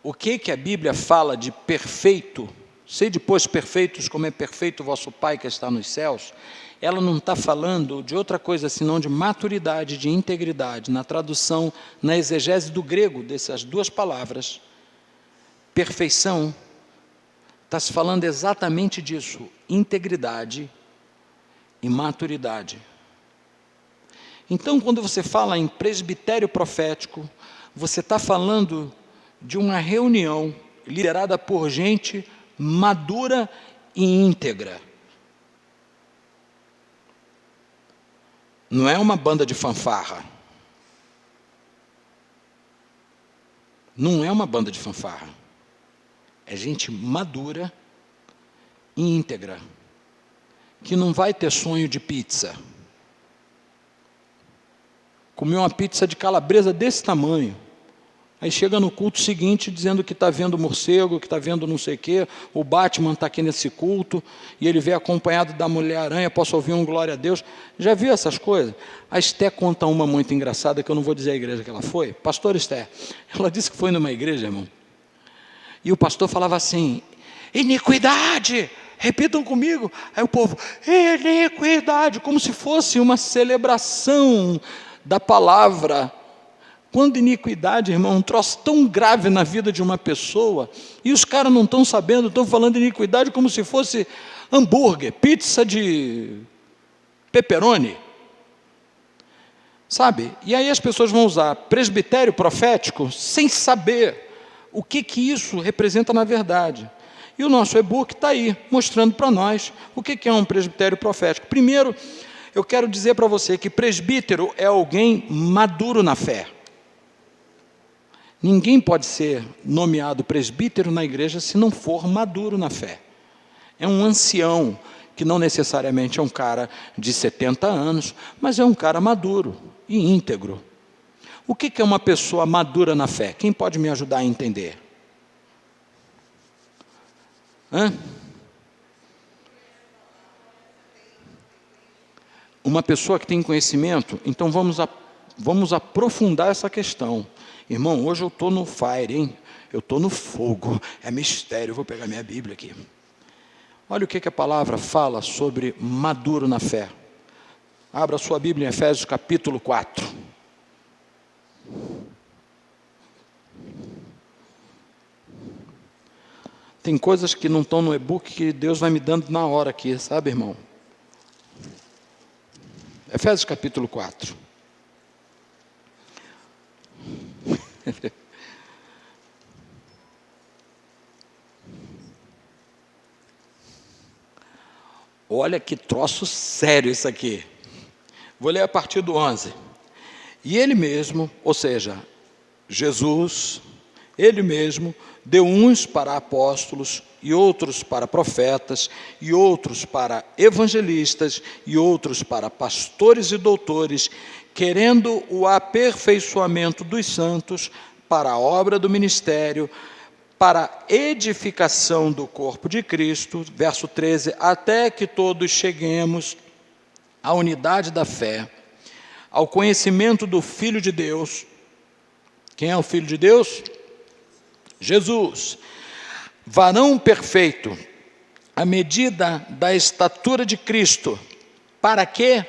o que a Bíblia fala de perfeito, sede pois perfeitos como é perfeito o vosso Pai que está nos céus, ela não está falando de outra coisa senão de maturidade, de integridade. Na tradução, na exegese do grego dessas 2 palavras, perfeição, está se falando exatamente disso, integridade e maturidade. Então, quando você fala em presbitério profético, você está falando de uma reunião liderada por gente madura e íntegra. Não é uma banda de fanfarra. Não é uma banda de fanfarra. É gente madura e íntegra, que não vai ter sonho de pizza. Comeu uma pizza de calabresa desse tamanho. Aí chega no culto seguinte dizendo que está vendo morcego, que está vendo não sei o quê, o Batman está aqui nesse culto, e ele veio acompanhado da Mulher-Aranha, posso ouvir um glória a Deus. Já viu essas coisas? A Esté conta uma muito engraçada, que eu não vou dizer a igreja que ela foi. Pastor Esté, ela disse que foi numa igreja, irmão, e o pastor falava assim: iniquidade, repitam comigo. Aí o povo, iniquidade, como se fosse uma celebração da palavra. Quando iniquidade, irmão, um troço tão grave na vida de uma pessoa, e os caras não estão sabendo, estão falando de iniquidade como se fosse hambúrguer, pizza de pepperoni. Sabe? E aí as pessoas vão usar presbitério profético sem saber o que isso representa na verdade. E o nosso e-book está aí, mostrando para nós o que é um presbitério profético. Primeiro, eu quero dizer para você que presbítero é alguém maduro na fé. Ninguém pode ser nomeado presbítero na igreja se não for maduro na fé. É um ancião, que não necessariamente é um cara de 70 anos, mas é um cara maduro e íntegro. O que é uma pessoa madura na fé? Quem pode me ajudar a entender? Hã? Uma pessoa que tem conhecimento, então vamos aprofundar essa questão. Irmão, hoje eu estou no fire, hein? Eu estou no fogo, é mistério, eu vou pegar minha Bíblia aqui. Olha o que a palavra fala sobre maduro na fé. Abra sua Bíblia em Efésios capítulo 4. Tem coisas que não estão no e-book que Deus vai me dando na hora aqui, sabe, irmão? Efésios capítulo 4. Olha que troço sério isso aqui. Vou ler a partir do 11. E ele mesmo, ou seja, Jesus, ele mesmo, deu uns para apóstolos, e outros para profetas, e outros para evangelistas, e outros para pastores e doutores, querendo o aperfeiçoamento dos santos para a obra do ministério, para a edificação do corpo de Cristo, verso 13, até que todos cheguemos à unidade da fé, ao conhecimento do Filho de Deus. Quem é o Filho de Deus? Jesus, varão perfeito, à medida da estatura de Cristo. Para quê?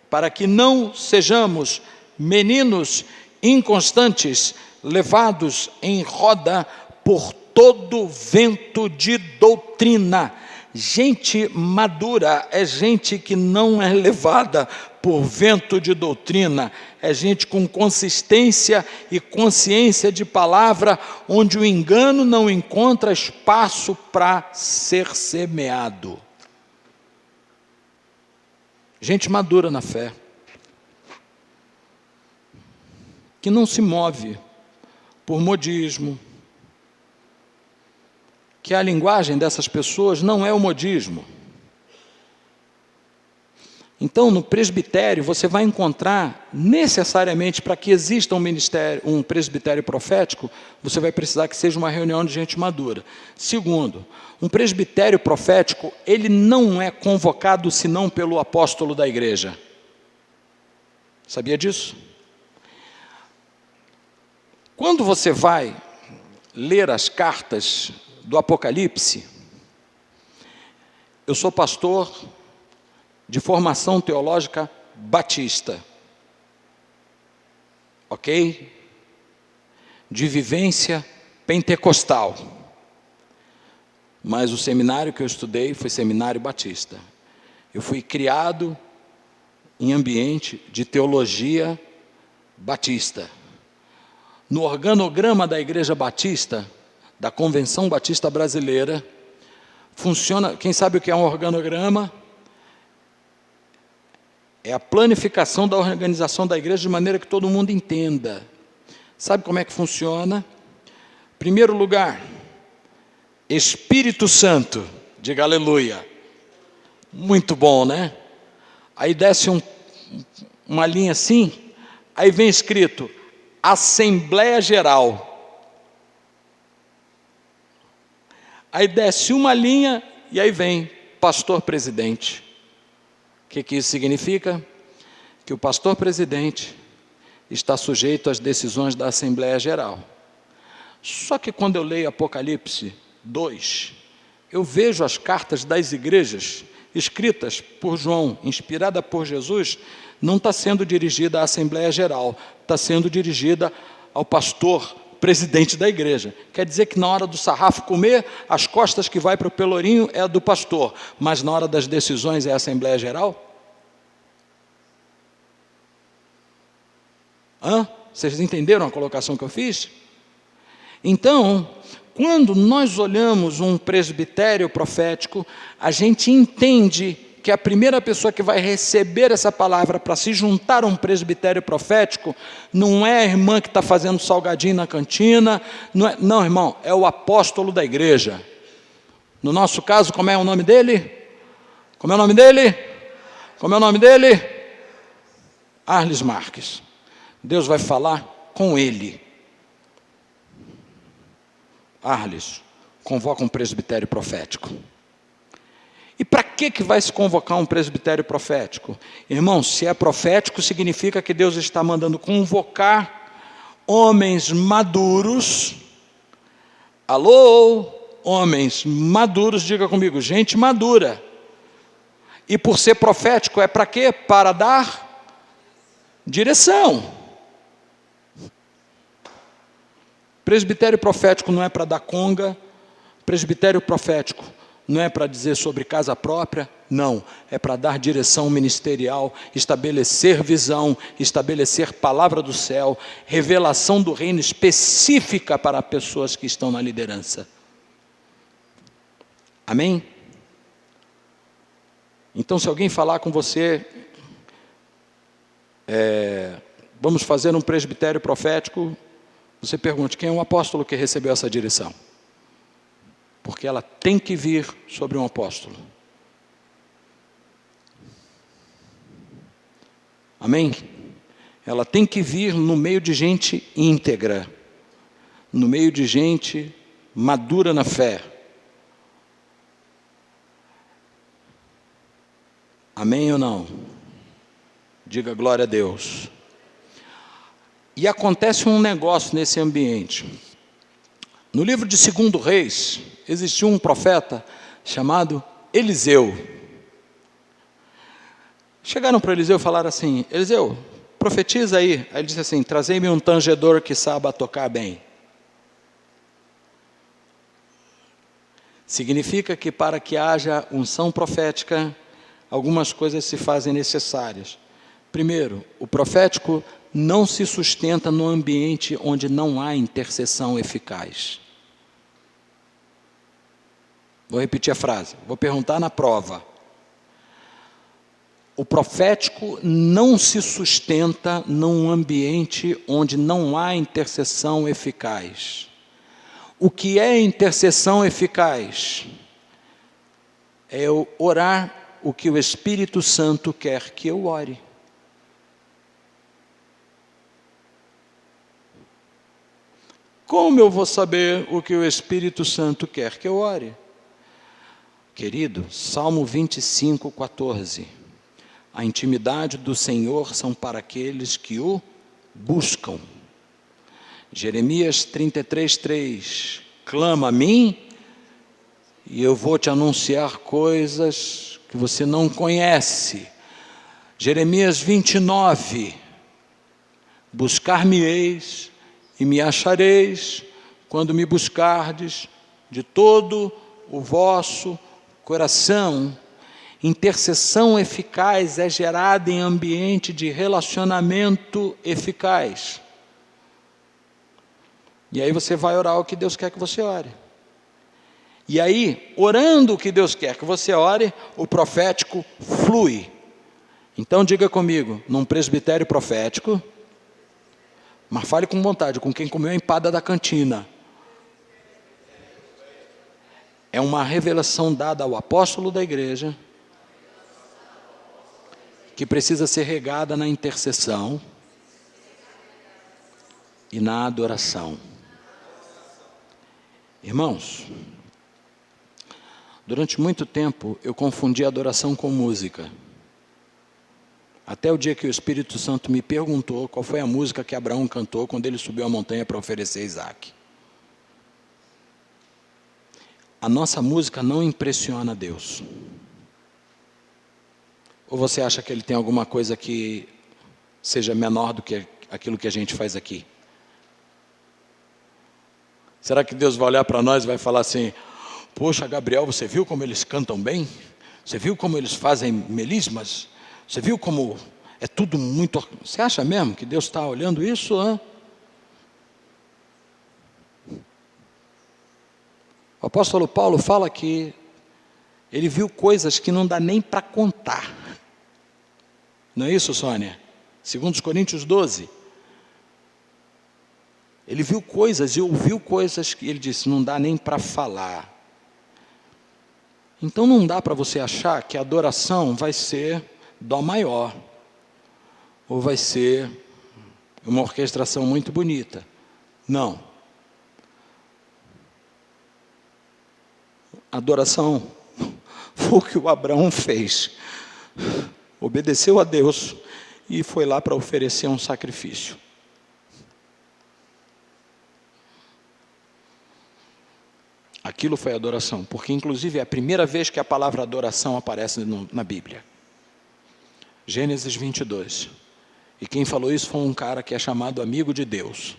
Para que não sejamos meninos inconstantes, levados em roda por todo vento de doutrina. Gente madura é gente que não é levada por vento de doutrina, é gente com consistência e consciência de palavra, onde o engano não encontra espaço para ser semeado. Gente madura na fé, que não se move por modismo, que a linguagem dessas pessoas não é o modismo. Então, no presbitério, você vai encontrar, necessariamente, para que exista um presbitério profético, você vai precisar que seja uma reunião de gente madura. Segundo, um presbitério profético, ele não é convocado senão pelo apóstolo da igreja. Sabia disso? Quando você vai ler as cartas do Apocalipse, eu sou pastor de formação teológica batista, ok? De vivência pentecostal, mas o seminário que eu estudei foi seminário batista. Eu fui criado em ambiente de teologia batista. No organograma da Igreja Batista, da Convenção Batista Brasileira, funciona, quem sabe o que é um organograma? É a planificação da organização da igreja de maneira que todo mundo entenda. Sabe como é que funciona? Primeiro lugar, Espírito Santo, diga aleluia. Muito bom, né? Aí desce uma linha assim, aí vem escrito Assembleia Geral. Aí desce uma linha e aí vem pastor presidente. O que isso significa? Que o pastor presidente está sujeito às decisões da Assembleia Geral. Só que quando eu leio Apocalipse 2, eu vejo as cartas das igrejas escritas por João, inspirada por Jesus, não está sendo dirigida à Assembleia Geral, está sendo dirigida ao pastor presidente da igreja. Quer dizer que na hora do sarrafo comer, as costas que vai para o pelourinho é a do pastor, mas na hora das decisões é a Assembleia Geral? Vocês entenderam a colocação que eu fiz? Então, quando nós olhamos um presbitério profético, a gente entende que a primeira pessoa que vai receber essa palavra para se juntar a um presbitério profético, não é a irmã que está fazendo salgadinho na cantina, não, irmão, é o apóstolo da igreja. No nosso caso, como é o nome dele? Como é o nome dele? Como é o nome dele? Arles Marques. Deus vai falar com ele. Arles, convoca um presbitério profético? E para que vai se convocar um presbitério profético? Irmão, se é profético, significa que Deus está mandando convocar homens maduros. Alô? Homens maduros, diga comigo, gente madura. E por ser profético, é para quê? Para dar direção. Presbitério profético não é para dar conga, presbitério profético não é para dizer sobre casa própria, não, é para dar direção ministerial, estabelecer visão, estabelecer palavra do céu, revelação do reino específica para pessoas que estão na liderança. Amém? Então, se alguém falar com você, vamos fazer um presbitério profético, você pergunte, quem é o apóstolo que recebeu essa direção? Porque ela tem que vir sobre um apóstolo. Amém? Ela tem que vir no meio de gente íntegra, no meio de gente madura na fé. Amém ou não? Diga glória a Deus. E acontece um negócio nesse ambiente. No livro de 2 Reis, existiu um profeta chamado Eliseu. Chegaram para Eliseu e falaram assim, Eliseu, profetiza aí. Aí ele disse assim, trazei-me um tangedor que saiba tocar bem. Significa que para que haja unção profética, algumas coisas se fazem necessárias. Primeiro, o profético não se sustenta no ambiente onde não há intercessão eficaz. Vou repetir a frase, vou perguntar na prova. O profético não se sustenta num ambiente onde não há intercessão eficaz. O que é intercessão eficaz? É eu orar o que o Espírito Santo quer que eu ore. Como eu vou saber o que o Espírito Santo quer que eu ore? Querido, Salmo 25, 14. A intimidade do Senhor são para aqueles que o buscam. Jeremias 33, 3. Clama a mim e eu vou te anunciar coisas que você não conhece. Jeremias 29. Buscar-me-eis e me achareis, quando me buscardes de todo o vosso coração. Intercessão eficaz é gerada em ambiente de relacionamento eficaz. E aí você vai orar o que Deus quer que você ore. E aí, orando o que Deus quer que você ore, o profético flui. Então diga comigo, num presbitério profético, mas fale com vontade, com quem comeu a empada da cantina. É uma revelação dada ao apóstolo da igreja, que precisa ser regada na intercessão e na adoração. Irmãos, durante muito tempo eu confundi adoração com música. Até o dia que o Espírito Santo me perguntou qual foi a música que Abraão cantou quando ele subiu a montanha para oferecer Isaac. A nossa música não impressiona Deus. Ou você acha que ele tem alguma coisa que seja menor do que aquilo que a gente faz aqui? Será que Deus vai olhar para nós e vai falar assim, poxa, Gabriel, você viu como eles cantam bem? Você viu como eles fazem melismas? Você viu como é tudo muito... Você acha mesmo que Deus está olhando isso? Hein? O apóstolo Paulo fala que ele viu coisas que não dá nem para contar. Não é isso, Sônia? 2 Coríntios 12. Ele viu coisas e ouviu coisas que ele disse, não dá nem para falar. Então não dá para você achar que a adoração vai ser dó maior, ou vai ser uma orquestração muito bonita. Não. Adoração foi o que o Abraão fez. Obedeceu a Deus e foi lá para oferecer um sacrifício. Aquilo foi adoração, porque inclusive é a primeira vez que a palavra adoração aparece na Bíblia. Gênesis 22. E quem falou isso foi um cara que é chamado amigo de Deus.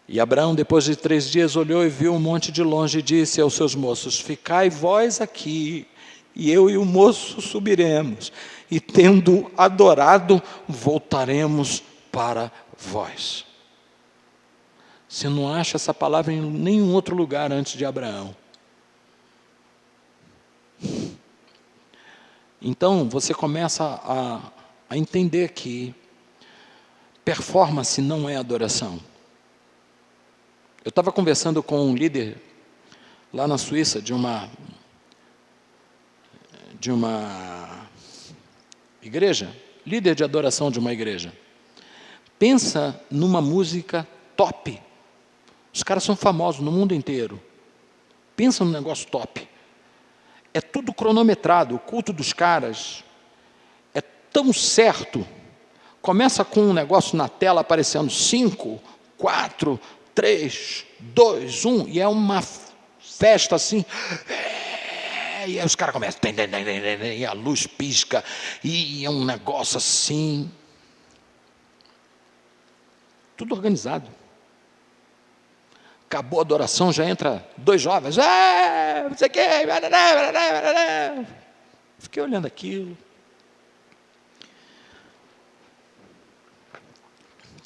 E Abraão, depois de 3 dias, olhou e viu um monte de longe e disse aos seus moços: ficai vós aqui, e eu e o moço subiremos, e tendo adorado, voltaremos para vós. Você não acha essa palavra em nenhum outro lugar antes de Abraão. Então, você começa a entender que performance não é adoração. Eu estava conversando com um líder lá na Suíça de uma igreja, líder de adoração de uma igreja. Pensa numa música top. Os caras são famosos no mundo inteiro. Pensa num negócio top. É tudo cronometrado, o culto dos caras é tão certo. Começa com um negócio na tela aparecendo 5, 4, 3, 2, 1, e é uma festa assim. E aí os caras começam, e a luz pisca, e é um negócio assim. Tudo organizado. Acabou a adoração, já entra 2 jovens. Não sei o quê. Fiquei olhando aquilo.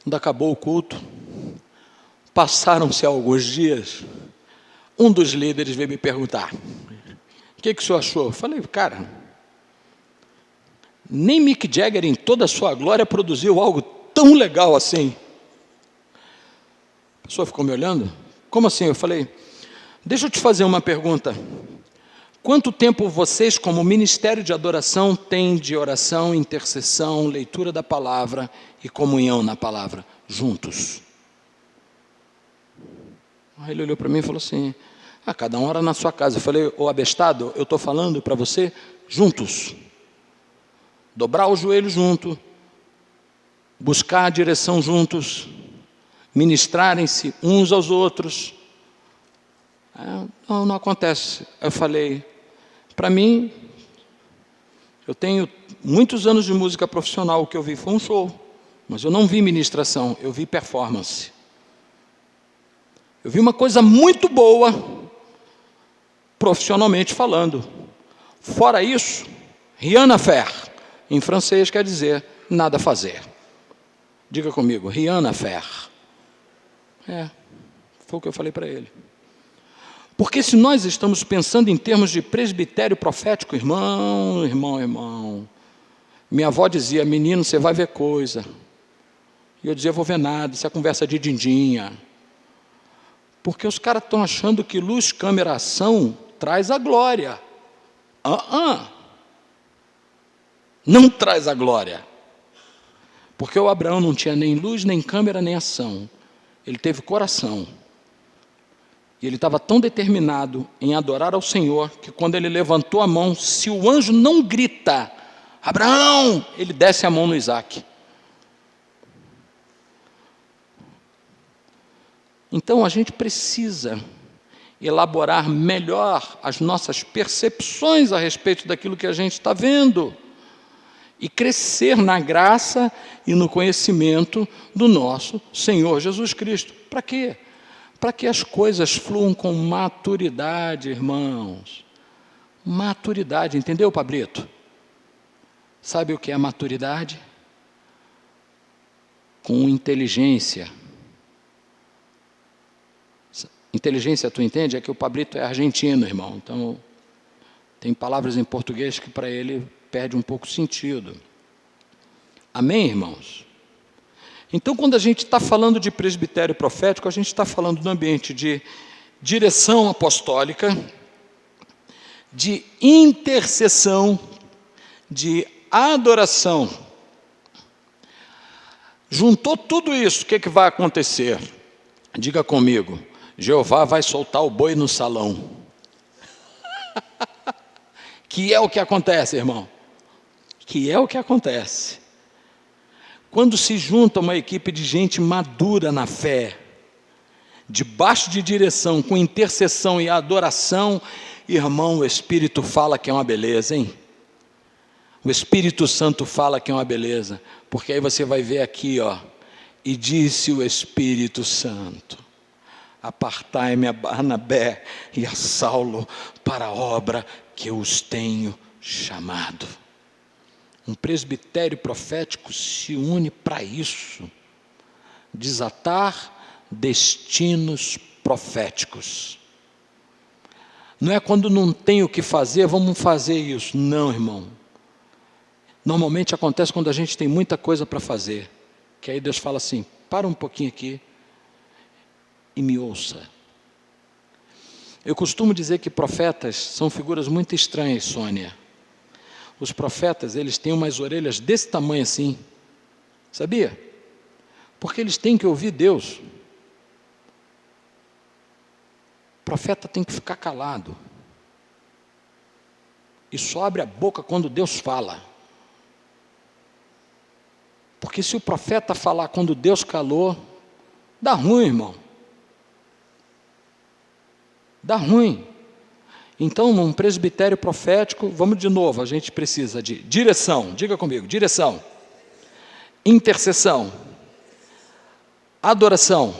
Quando acabou o culto, passaram-se alguns dias, um dos líderes veio me perguntar: o que o senhor achou? Eu falei: cara, nem Mick Jagger em toda a sua glória produziu algo tão legal assim. A pessoa ficou me olhando. Como assim? Eu falei: deixa eu te fazer uma pergunta. Quanto tempo vocês, como ministério de adoração, têm de oração, intercessão, leitura da palavra e comunhão na palavra, juntos? Aí ele olhou para mim e falou assim: cada um ora na sua casa. Eu falei: ô abestado, eu estou falando para você juntos. Dobrar o joelho junto, buscar a direção juntos, ministrarem-se uns aos outros. Não acontece. Eu falei: para mim, eu tenho muitos anos de música profissional, o que eu vi foi um show, mas eu não vi ministração, eu vi performance. Eu vi uma coisa muito boa, profissionalmente falando. Fora isso, rien à faire, em francês quer dizer nada a fazer. Diga comigo, rien à faire. Foi o que eu falei para ele. Porque se nós estamos pensando em termos de presbitério profético, irmão, minha avó dizia: menino, você vai ver coisa. E eu dizia: vou ver nada, isso é conversa de dindinha. Porque os caras estão achando que luz, câmera, ação traz a glória. Não traz a glória. Porque o Abraão não tinha nem luz, nem câmera, nem ação. Ele teve coração. E ele estava tão determinado em adorar ao Senhor, que quando ele levantou a mão, se o anjo não grita: Abraão, ele desce a mão no Isaac. Então a gente precisa elaborar melhor as nossas percepções a respeito daquilo que a gente está vendo e crescer na graça e no conhecimento do nosso Senhor Jesus Cristo. Para quê? Para que as coisas fluam com maturidade, irmãos. Maturidade, entendeu, Pablito? Sabe o que é maturidade? Com inteligência. Inteligência, tu entende? É que o Pablito é argentino, irmão. Então, tem palavras em português que para ele perde um pouco sentido. Amém, irmãos? Então, quando a gente está falando de presbitério profético, a gente está falando do ambiente de direção apostólica, de intercessão, de adoração. Juntou tudo isso, o que vai acontecer? Diga comigo: Jeová vai soltar o boi no salão. Que é o que acontece, irmão. Que é o que acontece. Quando se junta uma equipe de gente madura na fé, debaixo de direção, com intercessão e adoração, irmão, o Espírito fala que é uma beleza, hein? O Espírito Santo fala que é uma beleza, porque aí você vai ver aqui, ó, e disse o Espírito Santo: apartai-me a Barnabé e a Saulo para a obra que eu os tenho chamado. Um presbitério profético se une para isso, desatar destinos proféticos. Não é quando não tem o que fazer, vamos fazer isso. Não, irmão. Normalmente acontece quando a gente tem muita coisa para fazer, que aí Deus fala assim: para um pouquinho aqui e me ouça. Eu costumo dizer que profetas são figuras muito estranhas, Sônia. Os profetas, eles têm umas orelhas desse tamanho assim, sabia? Porque eles têm que ouvir Deus. O profeta tem que ficar calado. E só abre a boca quando Deus fala. Porque se o profeta falar quando Deus calou, dá ruim, irmão. Dá ruim. Então, num presbitério profético, vamos de novo, a gente precisa de direção. Diga comigo: direção, intercessão, adoração,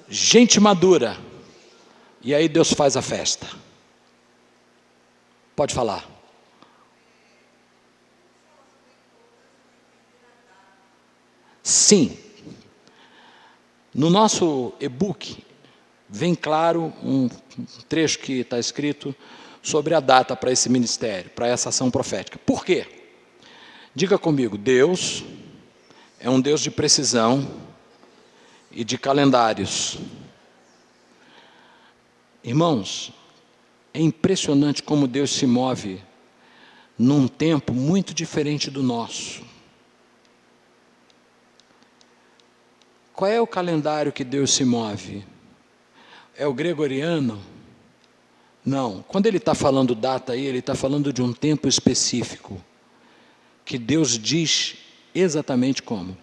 gente madura. E aí Deus faz a festa. Pode falar. Sim. No nosso e-book vem claro um trecho que está escrito sobre a data para esse ministério, para essa ação profética. Por quê? Diga comigo: Deus é um Deus de precisão e de calendários. Irmãos, é impressionante como Deus se move num tempo muito diferente do nosso. Qual é o calendário que Deus se move? É o gregoriano? Não. Quando ele está falando data aí, ele está falando de um tempo específico, que Deus diz exatamente como.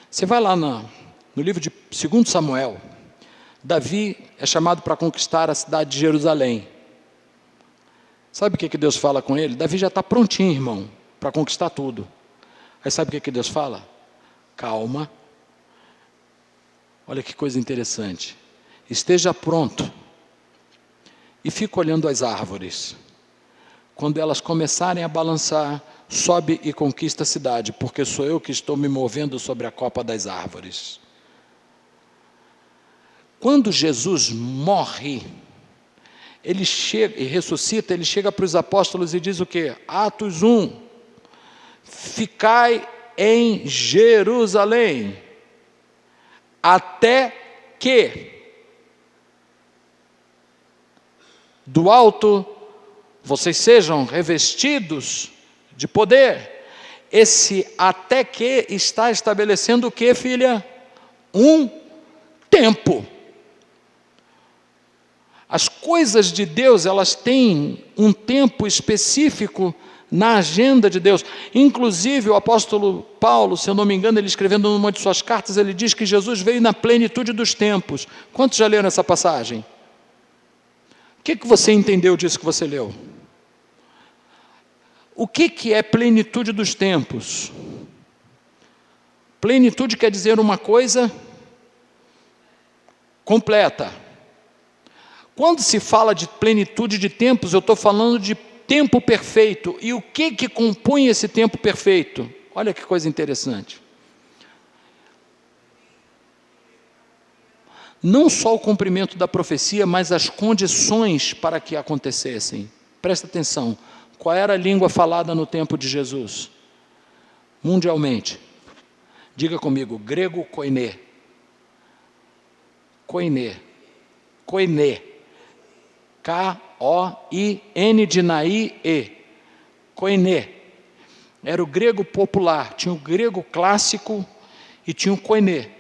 Você vai lá no livro de 2 Samuel, Davi é chamado para conquistar a cidade de Jerusalém. Sabe o que Deus fala com ele? Davi já está prontinho, irmão, para conquistar tudo. Aí sabe o que Deus fala? Calma. Olha que coisa interessante. Esteja pronto e fica olhando as árvores. Quando elas começarem a balançar, sobe e conquista a cidade, porque sou eu que estou me movendo sobre a copa das árvores. Quando Jesus morre, ele chega e ressuscita, ele chega para os apóstolos e diz o quê? Atos 1, ficai em Jerusalém, até que do alto vocês sejam revestidos de poder. Esse até que está estabelecendo o que, filha? Um tempo. As coisas de Deus, elas têm um tempo específico na agenda de Deus. Inclusive, o apóstolo Paulo, se eu não me engano, ele escrevendo numa de suas cartas, ele diz que Jesus veio na plenitude dos tempos. Quantos já leram essa passagem? O que você entendeu disso que você leu? O que é plenitude dos tempos? Plenitude quer dizer uma coisa completa. Quando se fala de plenitude de tempos, eu estou falando de tempo perfeito. E o que compõe esse tempo perfeito? Olha que coisa interessante. Não só o cumprimento da profecia, mas as condições para que acontecessem. Presta atenção. Qual era a língua falada no tempo de Jesus? Mundialmente. Diga comigo, grego koiné. Koiné. Koiné. K-O-I-N de Naí-E. Koiné. Era o grego popular. Tinha o grego clássico e tinha o koiné.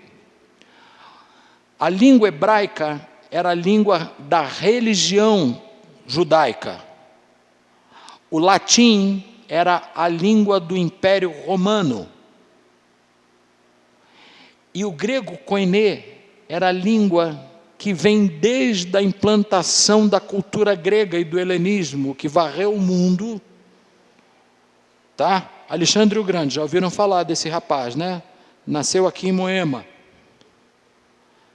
A língua hebraica era a língua da religião judaica. O latim era a língua do Império Romano. E o grego koiné era a língua que vem desde a implantação da cultura grega e do helenismo, que varreu o mundo. Tá? Alexandre o Grande, já ouviram falar desse rapaz, né? Nasceu aqui em Moema.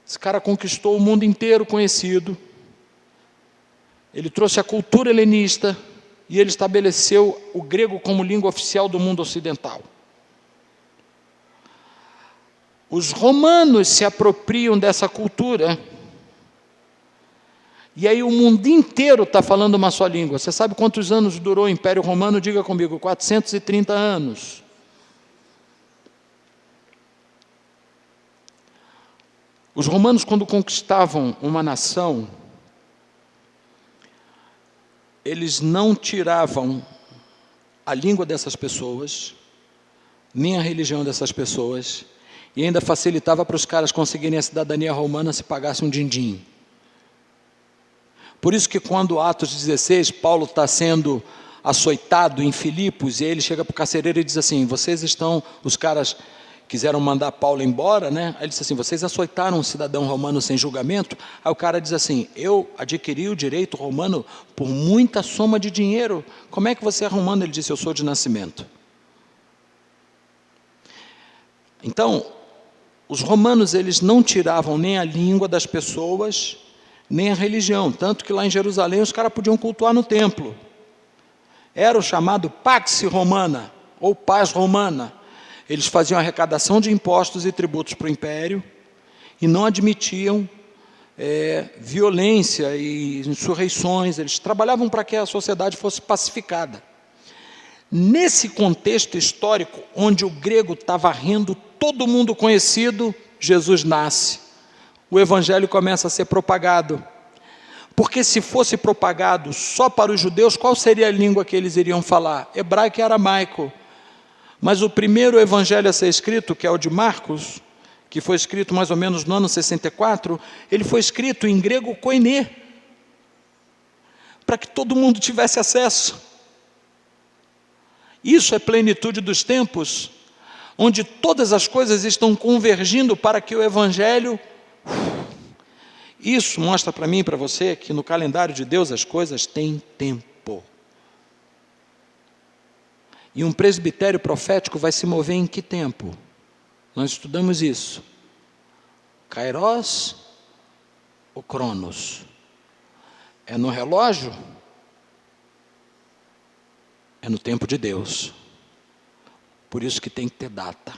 Esse cara conquistou o mundo inteiro conhecido. Ele trouxe a cultura helenista e ele estabeleceu o grego como língua oficial do mundo ocidental. Os romanos se apropriam dessa cultura. E aí o mundo inteiro está falando uma só língua. Você sabe quantos anos durou o Império Romano? Diga comigo, 430 anos. Os romanos, quando conquistavam uma nação, eles não tiravam a língua dessas pessoas, nem a religião dessas pessoas, e ainda facilitava para os caras conseguirem a cidadania romana se pagassem um din-din. Por isso que quando, Atos 16, Paulo está sendo açoitado em Filipos, e ele chega para o carcereiro e diz assim, os caras quiseram mandar Paulo embora, né? Aí ele disse assim, vocês açoitaram um cidadão romano sem julgamento? Aí o cara diz assim, eu adquiri o direito romano por muita soma de dinheiro. Como é que você é romano? Ele disse, eu sou de nascimento. Então, os romanos, eles não tiravam nem a língua das pessoas, nem a religião, tanto que lá em Jerusalém os caras podiam cultuar no templo. Era o chamado Pax Romana, ou Paz Romana. Eles faziam arrecadação de impostos e tributos para o império, e não admitiam violência e insurreições, eles trabalhavam para que a sociedade fosse pacificada. Nesse contexto histórico, onde o grego está varrendo todo mundo conhecido, Jesus nasce. O evangelho começa a ser propagado. Porque se fosse propagado só para os judeus, qual seria a língua que eles iriam falar? Hebraico e aramaico. Mas o primeiro evangelho a ser escrito, que é o de Marcos, que foi escrito mais ou menos no ano 64, ele foi escrito em grego koiné, para que todo mundo tivesse acesso. Isso é plenitude dos tempos, onde todas as coisas estão convergindo para que o evangelho... Isso mostra para mim e para você que no calendário de Deus as coisas têm tempo. E um presbitério profético vai se mover em que tempo? Nós estudamos isso. Kairos ou Cronos? É no relógio? É no tempo de Deus. Por isso que tem que ter data.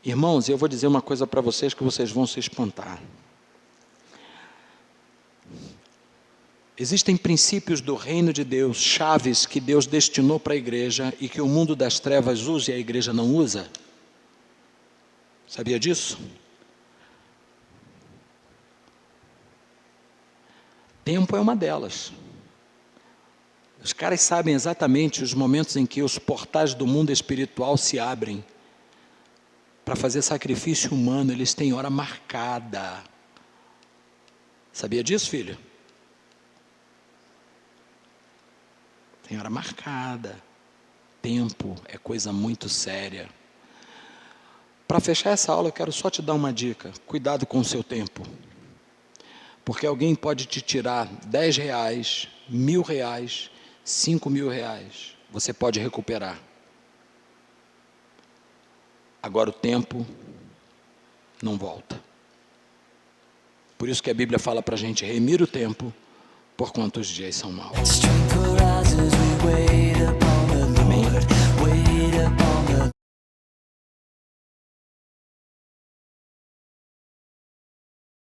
Irmãos, eu vou dizer uma coisa para vocês que vocês vão se espantar. Existem princípios do reino de Deus, chaves que Deus destinou para a igreja e que o mundo das trevas usa e a igreja não usa. Sabia disso? Tempo é uma delas. Os caras sabem exatamente os momentos em que os portais do mundo espiritual se abrem. Para fazer sacrifício humano, eles têm hora marcada. Sabia disso, filho? Tem hora marcada. Tempo é coisa muito séria. Para fechar essa aula, eu quero só te dar uma dica. Cuidado com o seu tempo. Porque alguém pode te tirar R$10, R$1.000, R$5.000. Você pode recuperar. Agora o tempo não volta. Por isso que a Bíblia fala para a gente remir o tempo, porquanto os dias são maus. Strength will rise as we wait upon